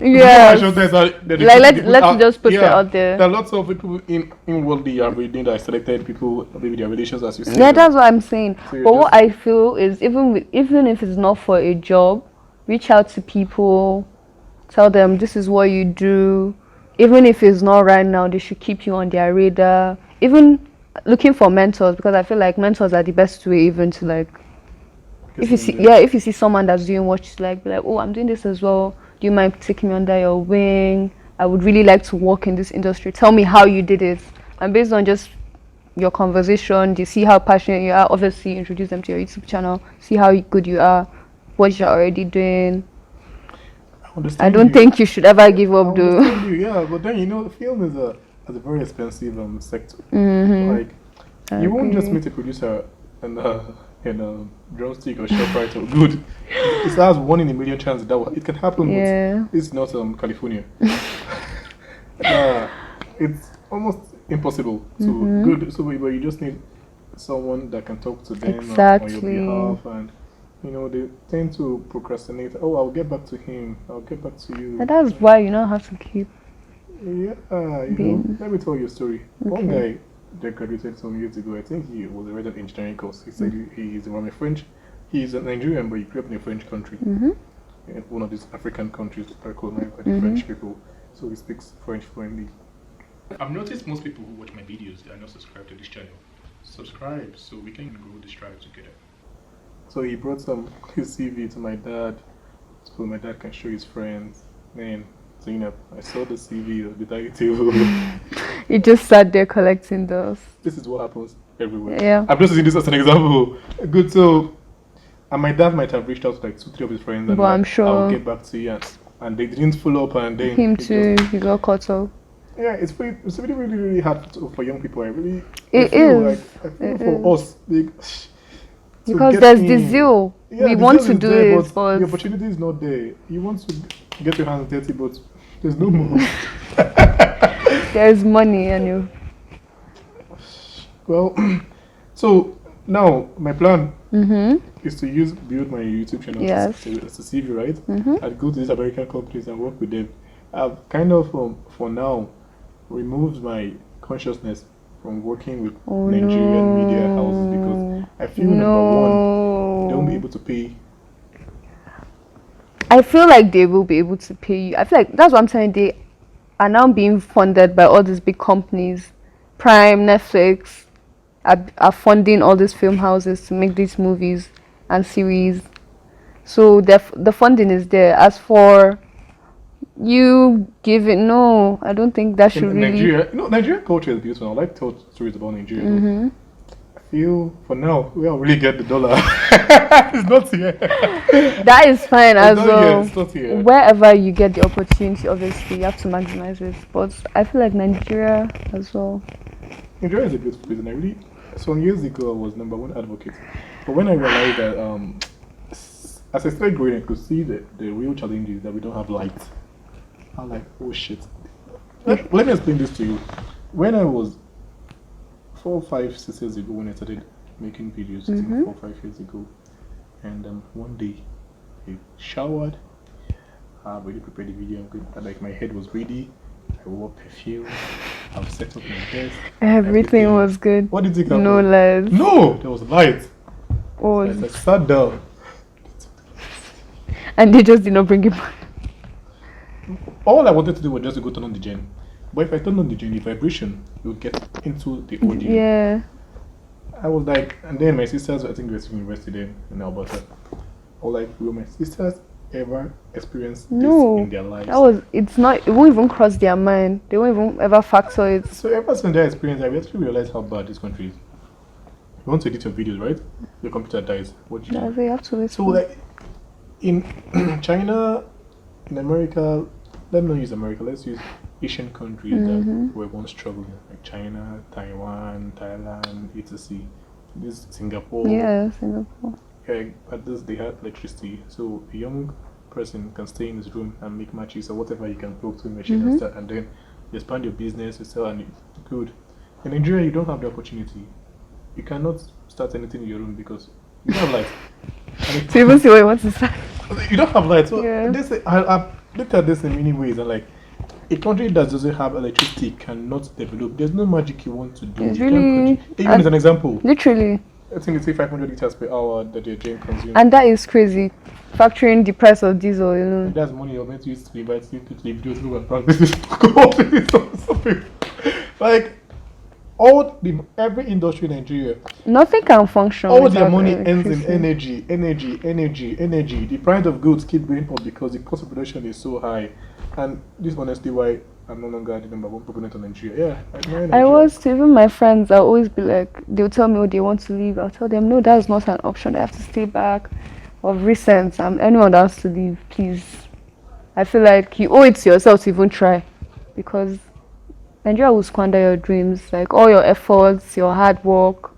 let's just put it out there. There are lots of people in what they are reading that are selected, people, maybe their relations, as you said. Yeah, that's what I'm saying. So but what I feel is, even if it's not for a job, reach out to people, tell them this is what you do. Even if it's not right now, they should keep you on their radar. Even looking for mentors, because I feel like mentors are the best way even to like, if you see someone that's doing what you like, be like, oh, I'm doing this as well. Do you mind taking me under your wing? I would really like to work in this industry. Tell me how you did it. And based on just your conversation, you see how passionate you are. Obviously, introduce them to your YouTube channel. See how good you are. What you're already doing. I don't think you should ever give up, though. Yeah, but then the film is a very expensive sector. Like you won't just meet a producer and a drumstick or ShopRite or good. It has 1 in a million chance that it can happen. Yeah. But it's not California. It's almost impossible to good. So, but you just need someone that can talk to them on your behalf and. You know, they tend to procrastinate. Oh, I'll get back to him. I'll get back to you. And that's why you now have to keep Yeah, you know, let me tell you a story. One guy that graduated some years ago, I think he was already an engineering course. He said he is from a French, he's a Nigerian, but he grew up in a French country. In one of these African countries recognized by the French people. So he speaks French fluently. I've noticed most people who watch my videos are not subscribed to this channel. Subscribe so we can grow this tribe together. So he brought his CV to my dad, so my dad can show his friends. Man, Zainab, I saw the CV on the dining table. You just sat there collecting those. This is what happens everywhere. Yeah. I'm just using this as an example. Good, so, and my dad might have reached out to like 2-3 of his friends and But like, I'm sure I'll get back to you, and they didn't follow up, and then him too, he got caught up. Yeah, it's really, really, really hard for young people. I feel for us, because there's the zeal. Yeah, we the want zeal to is do there, it, but the opportunity is not there. You want to get your hands dirty, but there's no more. there's money, and you. Well, so now my plan is to build my YouTube channel as a CV, right? I'd go to these American companies and work with them. I've kind of, for now, removed my consciousness from working with Nigerian media houses because I feel number one, they won't be able to pay. I feel like they will be able to pay you. I feel like that's what I'm saying. They are now being funded by all these big companies. Prime, Netflix are funding all these film houses to make these movies and series. So the funding is there. As for you give it, no, I don't think that should really. Nigeria, Nigerian culture is beautiful. I like to tell stories about Nigeria. I feel for now we don't really get the dollar. It's not here. That is fine as well. It's not here. Wherever you get the opportunity, obviously you have to maximize it. But I feel like Nigeria as well. Nigeria is a beautiful place, and I really. Some years ago, I was #1 advocate. But when I realized that, as I started growing, I could see the real challenges that we don't have light. I'm like, oh shit. Let me explain this to you. When I was 4, 5, 6 years ago, when I started making videos, I think 4, 5 years ago, and one day I showered, I already prepared the video, like my head was ready, I wore perfume, I've set up my desk. Everything was good. What did you think? No lights. No, there was light. Oh. So I sat down. And they just did not bring it back. All I wanted to do was just to go turn on the gen. But if I turn on the gen, the vibration would get into the audio. Yeah. I was like, and then my sisters, I think we were in university then in Alberta. I was like, will my sisters ever experience this in their lives? It won't even cross their mind. They won't even ever factor it. So ever since that experience, I actually realized how bad this country is. You want to edit your videos, right? Your computer dies. What do you do? They have to wait. So like, in China, in America, let me not use America, let's use Asian countries that were once struggling, like China, Taiwan, Thailand, etc. This Singapore. Yeah, Singapore. Yeah, at this they had electricity, so a young person can stay in his room and make matches or whatever you can plug to a machine and start, and then you expand your business, you sell, and it's good. In Nigeria, you don't have the opportunity. You cannot start anything in your room because you don't have light. So even see what you want to start. You don't have light. So I've looked at this in many ways, and like, a country that doesn't have electricity cannot develop. There's no magic you want to do. It's really, even as an example. Literally. I think they say 500 liters per hour that your gen consumes. And that is crazy. Factoring the price of diesel, you know. And that's money you're meant to use to invite people to live through and practice. Like, every industry in Nigeria, nothing can function. All their money ends in energy. The price of goods keep going up because the cost of production is so high. And this is honestly why I'm no longer the #1 proponent of Nigeria. Yeah, I was, even my friends, I'll always be like, they'll tell me they want to leave. I'll tell them, no, that's not an option. I have to stay back. Of recent, anyone that wants to leave, please. I feel like you owe it to yourself to even try. Because Nigeria will squander your dreams, like all your efforts, your hard work.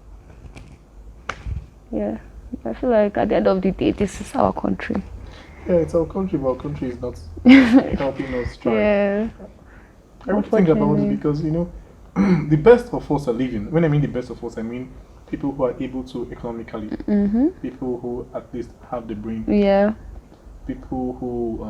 Yeah, I feel like at the end of the day, this is our country. Yeah, it's our country, but our country is not helping us try. Yeah. I would think about it because, the best of us are leaving. When I mean the best of us, I mean people who are able to economically, people who at least have the brain, Yeah. people who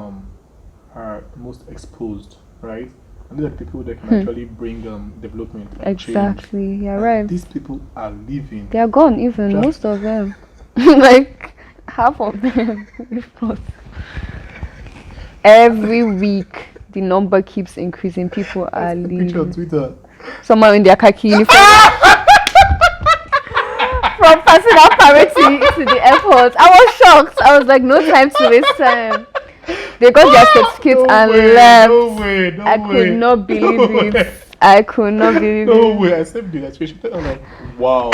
are most exposed, right? And these are people that can actually bring development and change. Exactly. You're And right. these people are living. They are gone. Even Just- most of them, like half of them, if not. Every week, the number keeps increasing. People are Picture on leaving. Twitter. Someone in their khaki uniform. From personal parity to the airport. I was shocked. I was like, no time to waste time. They got their certificates and left. No way, no I way. could not believe No it. way. I could not believe No it. way, I saved the registration. I'm like, wow.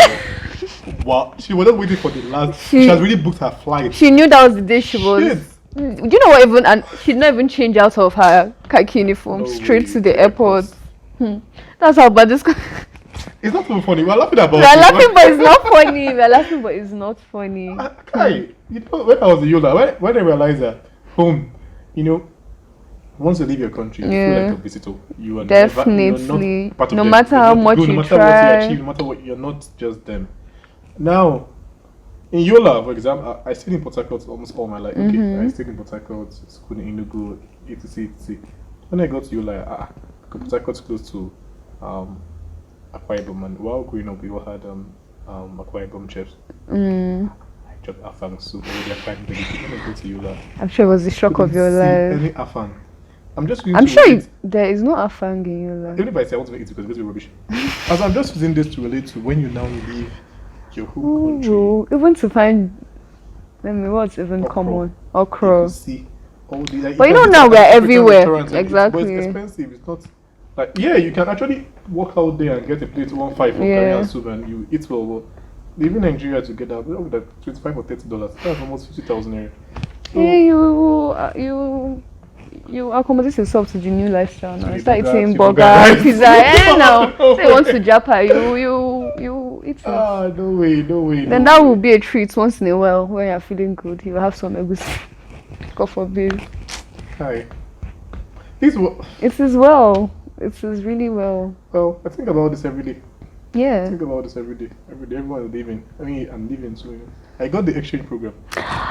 Wow. She was not waiting for the last. She- She has really booked her flight. She knew that was the day she was. Shit. Do you know what? Even and she did not even change out of her khaki uniform. No Straight way. to the airport. That's how bad this. It's not so funny. We're laughing about We're it. laughing, but it's not funny. We're laughing, but it's not funny. Kai, you know, when I was in Yola, when I realized that home, you know, once you leave your country, you feel like a visitor. You are Definitely. Never, you're not part of No them. matter You're how not much good, you no matter try. what you achieve, no matter what, you're not just them. Now, in Yola, for example, I stayed in Port Harcourt almost all my life. Okay, I stayed in Port Harcourt, school in Enugu, etc. When I got to Yola, Port Harcourt close to Akwa Ibom, and while growing up, we all had Akwa Ibom chefs. I dropped afang soup over there, fine vegetable. When I go to Yola, I'm sure it was the shock of your life. any afang. I'm just I'm sure there is no afang in your life. even if I say I want to make it because it's going to be rubbish. As I'm just using this to relate to when you now leave your home country. Ooh, even to find, what's even Okra. common? You Okra. could see all these. Like, But you can know go to now an we're African everywhere. restaurant and eat, Exactly. but it's expensive. It's not like you can actually walk out there and get a plate 1.5 for curry Yeah. and soup and you eat well. But leaving Nigeria to get that with like $25 or $30, that's almost 50,000 naira. So, Yeah, you accommodate yourself to the new lifestyle now. the Start burgers, eating the burger, burgers. pizza. Now. No Say you want way. to Japa, you eat it. no way, no way. Then no that way. will be a treat once in a while when you're feeling good. You will have some egusi. God forbid. Hi. This It is well. It is really well. well, I think about this every day. I Yeah. think about this every day. Every day, everyone is leaving. I mean, I'm leaving too. You know. I got the exchange program.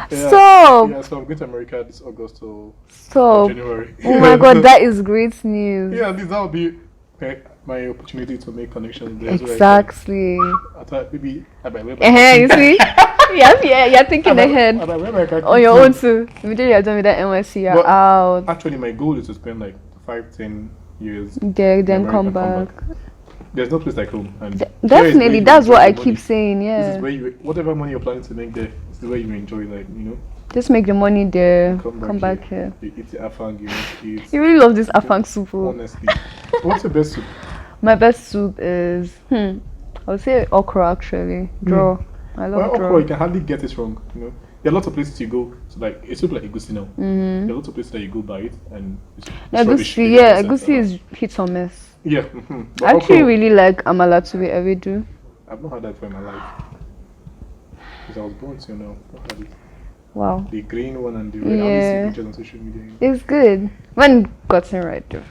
Stop! Yeah, so I'm going to America this August to Stop. January. Oh my god, that is great news. Yeah, at least that will be my opportunity to make connections there. Exactly. So I thought maybe I might wear my You see? You're thinking ahead. I might wear my khaki On your too. own too. Immediately you're done with that NYSC, you're But out. Actually, my goal is to spend like 5-10 years. There, then America, come back. There's no place like home. And here is where Definitely, you that's what enjoy I the keep money. saying, This yeah. is where you, whatever money you're planning to make there, this is where you enjoy, like, you know. Just make the money there, Come come back here. You eat the afang, you want to eat. You really love this afang soup. Oh. Honestly. What's your best soup? My best soup is, I would say okra actually. Draw. I love Well, draw. okra, you can hardly get it wrong, you know. There are lots of places you go, so like, it's soup like egusi now. There are lots of places that you go buy it, and it's rubbish. Egusi, yeah, egusi is hit or miss. Yeah. I actually really like amala to be ewedu. I've not had that for in my life. Because I was born till now. I've not had it. Wow. The green one and the red. I only see pictures on social media. It's good. When gotten right though.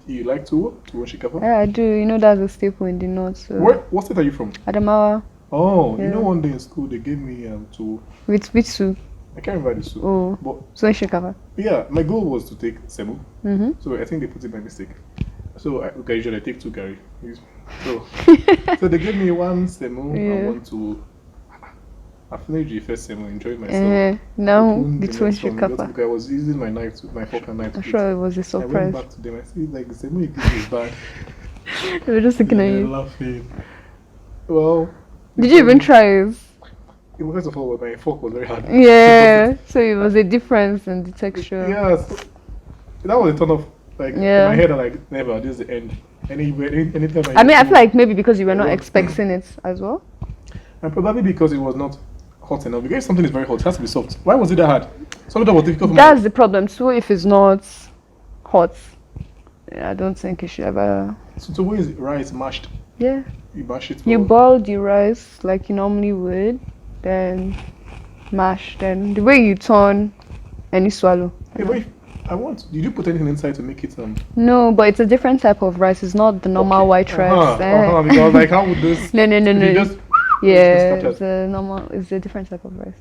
You like to shikafa? Yeah, I do. You know that's a staple in the north. So. What state are you from? Adamawa. Oh, Yeah. you know one day in school they gave me to With which soup? I can't remember the soup. Oh. But So in shikava. yeah, my goal was to take semu. So I think they put it by mistake. So I usually take 2 curry. So, so they gave me 1 semu and 1 to. I finished the first semu, enjoyed myself. Now Opened the next two one, shikava. because I was using my fork and knife. I'm to sure eat. it was a I surprise. went back to them. I see like the semu you give me is bad. They were just looking at They're you. laughing. Well. Did you even try it? First of all, my fork was very hard. Yeah. So it was a difference in the texture. Yeah, so that was a turn off. Like in my head, I'm like, never. This is the end. Anytime I mean, I feel like maybe because you were not expecting it as well. And probably because it was not hot enough. Because if something is very hot, it has to be soft. Why was it that hard? Something that was difficult for That's the problem too. If it's not hot, I don't think you should ever. So the way is rice mashed. Yeah. You mash it. You boil the rice like you normally would, then mash. Then the way you turn and you swallow. Hey, wait. Did you put anything inside to make it No, but it's a different type of rice. It's not the normal white rice. Because like how would this? No. You just Yeah, it's a normal. It's a different type of rice.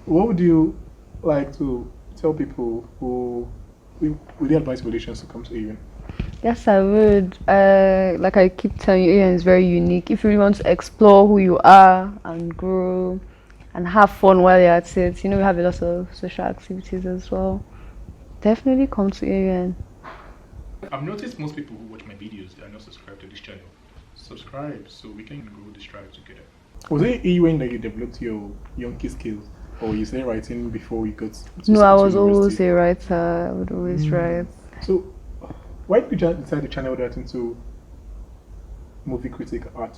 What would you like to tell people who with the advice relations to come to AUN? Yes, I would. Like I keep telling you, AUN is very unique. If you really want to explore who you are and grow and have fun while you're at it, we have a lot of social activities as well. Definitely come to AUN. I've noticed most people who watch my videos are not subscribed to this channel. Subscribe so we can grow this tribe together. Was it AUN that you developed your Yonki skills? Or you say writing before you got to No, I was university? always a writer. I would always write. So, why did you decide to channel that into movie critic art,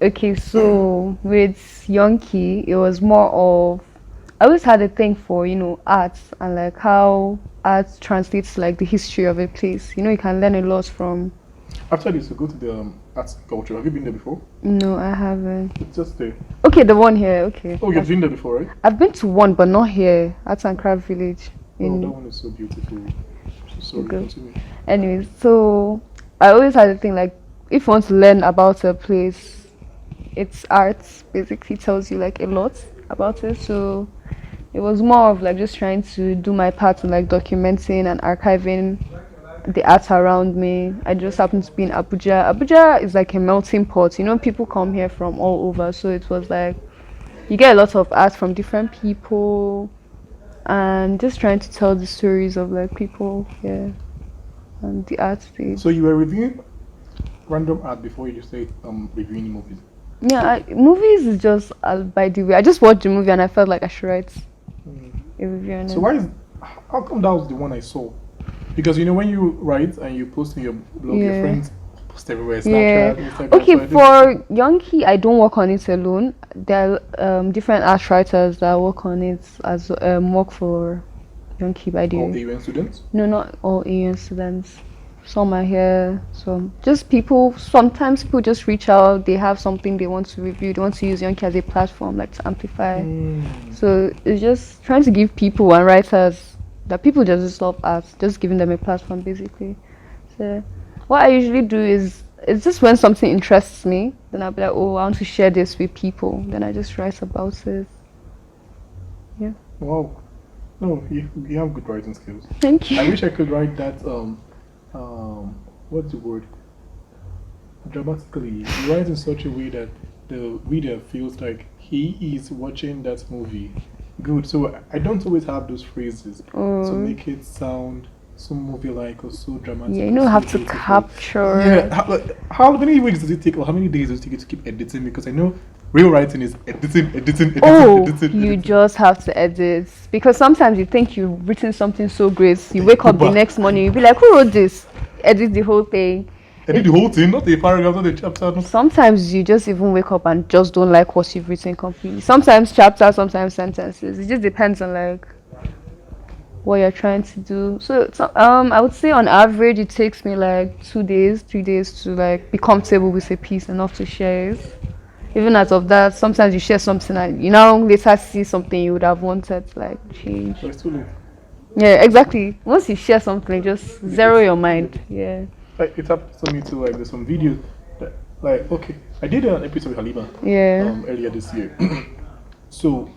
Okay, so with Yonki, it was more of, I always had a thing for, art and like how art translates to like the history of a place. You can learn a lot from. After this, you go to the arts culture. Have you been there before? No, I haven't. It's just there. Okay, the one here, okay. Oh, you've been there before, right? I've been to one, but not here. Arts and Craft Village. Oh, that one is so beautiful. So sorry, continue. Anyways, so I always had a thing like, if you want to learn about a place, it's art basically tells you like a lot about it. So it was more of like just trying to do my part in like documenting and archiving the art around me. I just happened to be in Abuja. Abuja is like a melting pot. People come here from all over. So it was like you get a lot of art from different people and just trying to tell the stories of like people here and the art stage. So you were reviewing random art before you started reviewing movies? Yeah, movies is just by the way. I just watched the movie and I felt like I should write a review on it. So how come that was the one I saw? Because when you write and you post in your blog, your friends post everywhere, Snapchat, Instagram. Okay, for Yonki, I don't work on it alone. There are different art writers that work on it as work for Yonki by the way. All AUN students? No, not all AUN students. Some are here, some just people. Sometimes people just reach out. They have something they want to review. They want to use Yonki as a platform, like to amplify. So it's just trying to give people and writers that people just love art, just giving them a platform basically. So what I usually do is, it's just when something interests me, then I'll be like, oh, I want to share this with people. Then I just write about it. Yeah. Wow. No, you have good writing skills. Thank you. I wish I could write that. What's the word? Dramatically, you write in such a way that the reader feels like he is watching that movie. Good. So I don't always have those phrases to make it sound so movie-like or so dramatic. Yeah, you have to capture. Yeah. How many weeks does it take, or how many days does it take you to keep editing? Because I know real writing is editing. You just have to edit, because sometimes you think you've written something so great, you wake up the next morning, you be like, who wrote this? Edit the whole thing. Edit the whole thing, not a paragraph, not a chapter. Sometimes you just even wake up and just don't like what you've written completely. Sometimes chapters, sometimes sentences. It just depends on like what you're trying to do. So I would say on average it takes me like 2 days, 3 days to like be comfortable with a piece enough to share it. Even out of that, sometimes you share something and you now later see something you would have wanted to like change. So it's too late. Yeah, exactly. Once you share something, just zero your mind. Yeah. Like it happens to me too. Like there's some videos that, like, okay, I did an episode with Halima. Earlier this year. So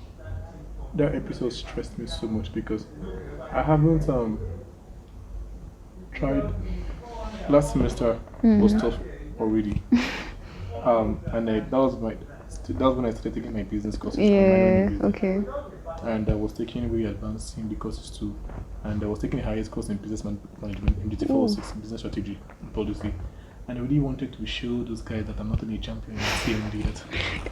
that episode stressed me so much because I haven't tried. Last semester was tough already. And that was when I started taking my business courses. Okay. And I was taking really advancing the courses too. And I was taking the highest course in business management, MDT 406, business strategy and policy. And I really wanted to show those guys that I'm not only a champion in CMD, that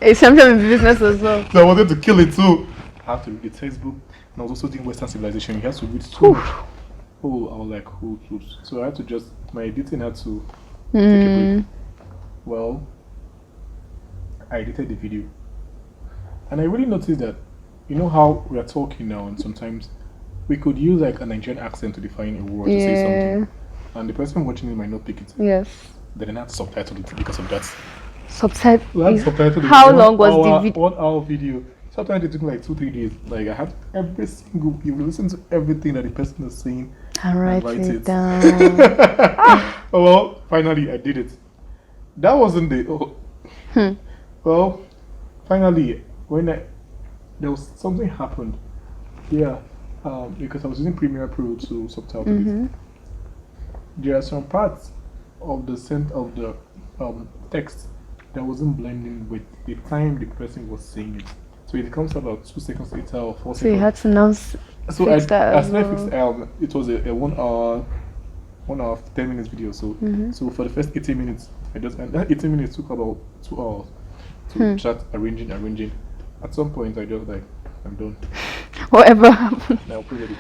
a champion in business as well. So I wanted to kill it too. I have to read the textbook, and I was also doing Western civilization. You have to read so much. Oh, I was like, so I had to just, my editing had to take a break. Well, I edited the video. And I really noticed that, you know how we are talking now, and sometimes we could use like a Nigerian accent to define a word to say something. And the person watching it might not pick it. Yes. Then I had to subtitle it because of that. Subtitle? How long was the video? 1 hour video. Sometimes it took like 2-3 days. Like I had every single, you listen to everything that the person is saying and write it down. Oh well, finally I did it. That wasn't the Well, finally, there was something happened. Yeah, because I was using Premiere Pro to subtitle it. There are some parts of the text that wasn't blending with the time the person was saying it. So it comes about 2 seconds later or 4 seconds. So you had to now fix that as well. It was a 1 hour, 10 minutes video. So so for the first 18 minutes, and that 18 minutes took about 2 hours to start arranging. At some point, I just like, I'm done. Whatever happened. I uploaded it.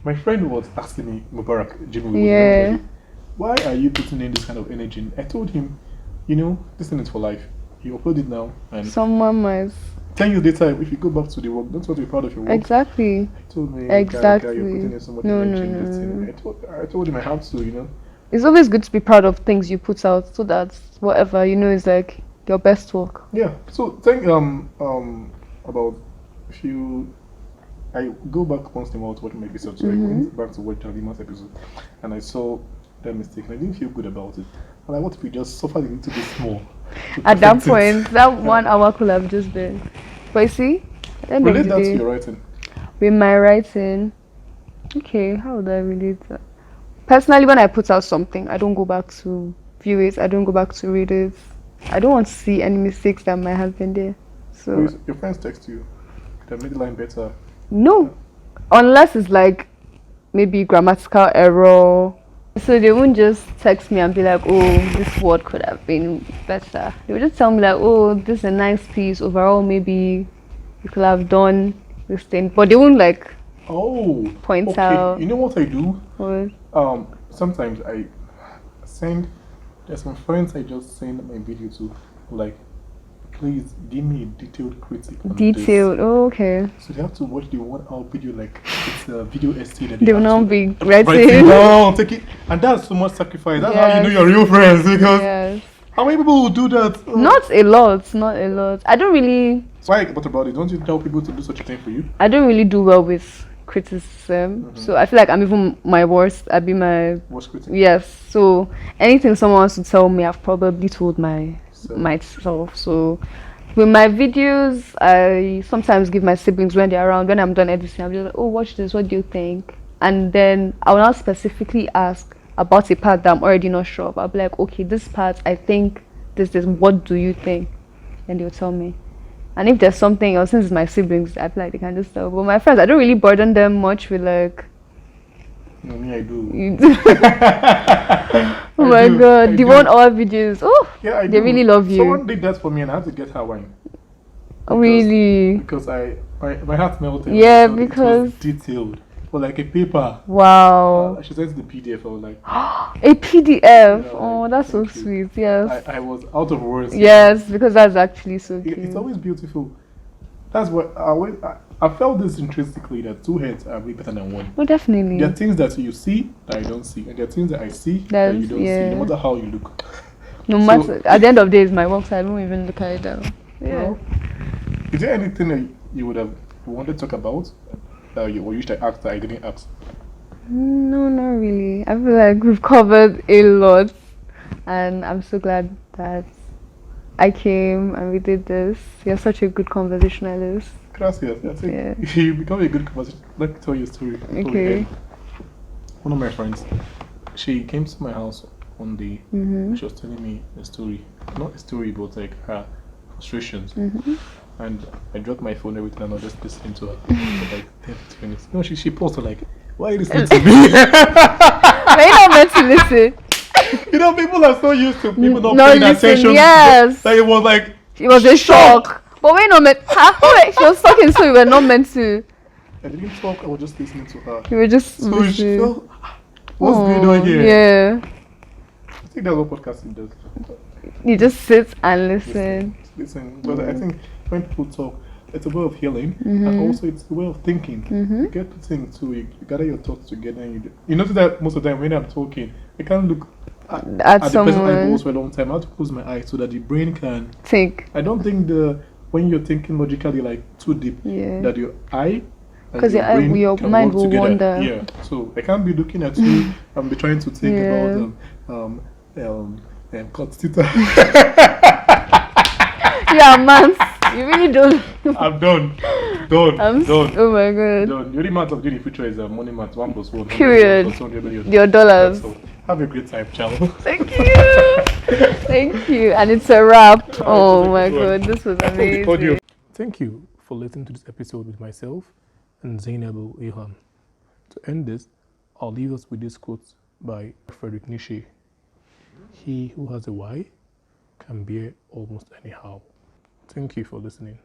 My friend was asking me, Mubarak, Jimmy, why are you putting in this kind of energy? I told him, this thing is for life. You upload it now, and someone might 10 years later, if you go back to the work, don't want to be proud of your work. Exactly. He told me, exactly. You're putting in so much energy in this thing. I told him I have to, It's always good to be proud of things you put out, so that whatever is like your best work. Yeah. So think about if you. I go back once in a while to watch my episodes. So I went back to watch Jalima's episode, and I saw that mistake, and I didn't feel good about it. And I want to be just suffered a little bit more. At that point, that 1 hour could have just been. But you see, relate that to your writing. With my writing, okay, how would I relate that? Personally, when I put out something, I don't go back to view it. I don't go back to read it. I don't want to see any mistakes that might have been there. So your friends text you, they made the line better. No, unless it's like maybe grammatical error. So they won't just text me and be like, oh, this word could have been better. They would just tell me like, oh, this is a nice piece. Overall, maybe you could have done this thing. But they won't like point out. You know what I do? What? Sometimes I there's some friends I just send my video to, like, please give me a detailed critique on this. Oh, okay. So they have to watch the 1 hour video like it's a video essay that they will not be writing. Take it, and that's so much sacrifice. That's how you know you're real friends, because how many people will do that? Not a lot. I don't really. Why? What about it? Don't you tell people to do such a thing for you? I don't really do well with criticism, so I feel like I'm even my worst. I'd be my worst critic. Yes. So anything someone wants to tell me, I've probably told myself. So with my videos, I sometimes give my siblings when they're around. When I'm done editing, I'll be like, oh, watch this, what do you think? And then I'll not specifically ask about a part that I'm already not sure of. I'll be like, okay, this part, I think this is, what do you think? And they'll tell me. And if there's something else, since it's my siblings, I feel like they can just tell. But my friends, I don't really burden them much with like. No, me, I do. Oh my god, the 1 hour videos. Oh, yeah, they really love you. Someone did that for me, and I had to get her wine. Really? Because my heart melted. Yeah, because it was detailed. For like a paper. Wow. She sent the PDF. I was like, a PDF. Oh, that's so sweet. Yes. I was out of words. Yes, because that's actually so cute. It's always beautiful. That's what I felt this intrinsically, that two heads are way better than one. Oh, definitely. There are things that you see that I don't see, and there are things that I see that you don't see, no matter how you look. No matter. At the end of the day, it's my work, so I don't even look at it down. Yeah. Well, is there anything that you would have wanted to talk about that you wish I asked that I didn't ask? No, not really. I feel like we've covered a lot, and I'm so glad that I came and we did this. You're such a good conversationalist. Gracias. I think you become a good conversation. Let me tell you a story. Okay. One of my friends, she came to my house one day. She was telling me a story. Not a story, but like her frustrations. And I dropped my phone, everything, and I was just listening to her for like 10 minutes. No, she paused her like, why are you listening to me? Why you not meant to listen? You know, people are so used to people not paying attention. Yes. That it was like, it was a shock. But we're not meant. She was talking, so we were not meant to. I didn't talk. I was just listening to her. You were just so listening. She felt, what's going on here? Yeah. I think that's what podcasting does. You just sit and listen. Listen. But I think when people talk, it's a way of healing, and also it's a way of thinking. You get to think too. You gather your thoughts together, and you notice that most of the time when I'm talking, I can't look at the person eyeballs for a long time. I have to close my eyes so that the brain can think. I don't think when you're thinking logically like too deep, that your eye, because your mind will wander. Yeah, so I can't be looking at you and be trying to think about Yeah, man. You really don't. I'm done. Done. Oh my god. Done. The only math of doing in the future is money math. 1 + 1. Period. 200 million. Your dollars. So, have a great time, ciao. Thank you. Thank you. And it's a wrap. Oh my god, this was amazing. Thank you for listening to this episode with myself and Zainabu Ilham. To end this, I'll leave us with this quote by Friedrich Nietzsche. He who has a why can bear almost anyhow. Thank you for listening.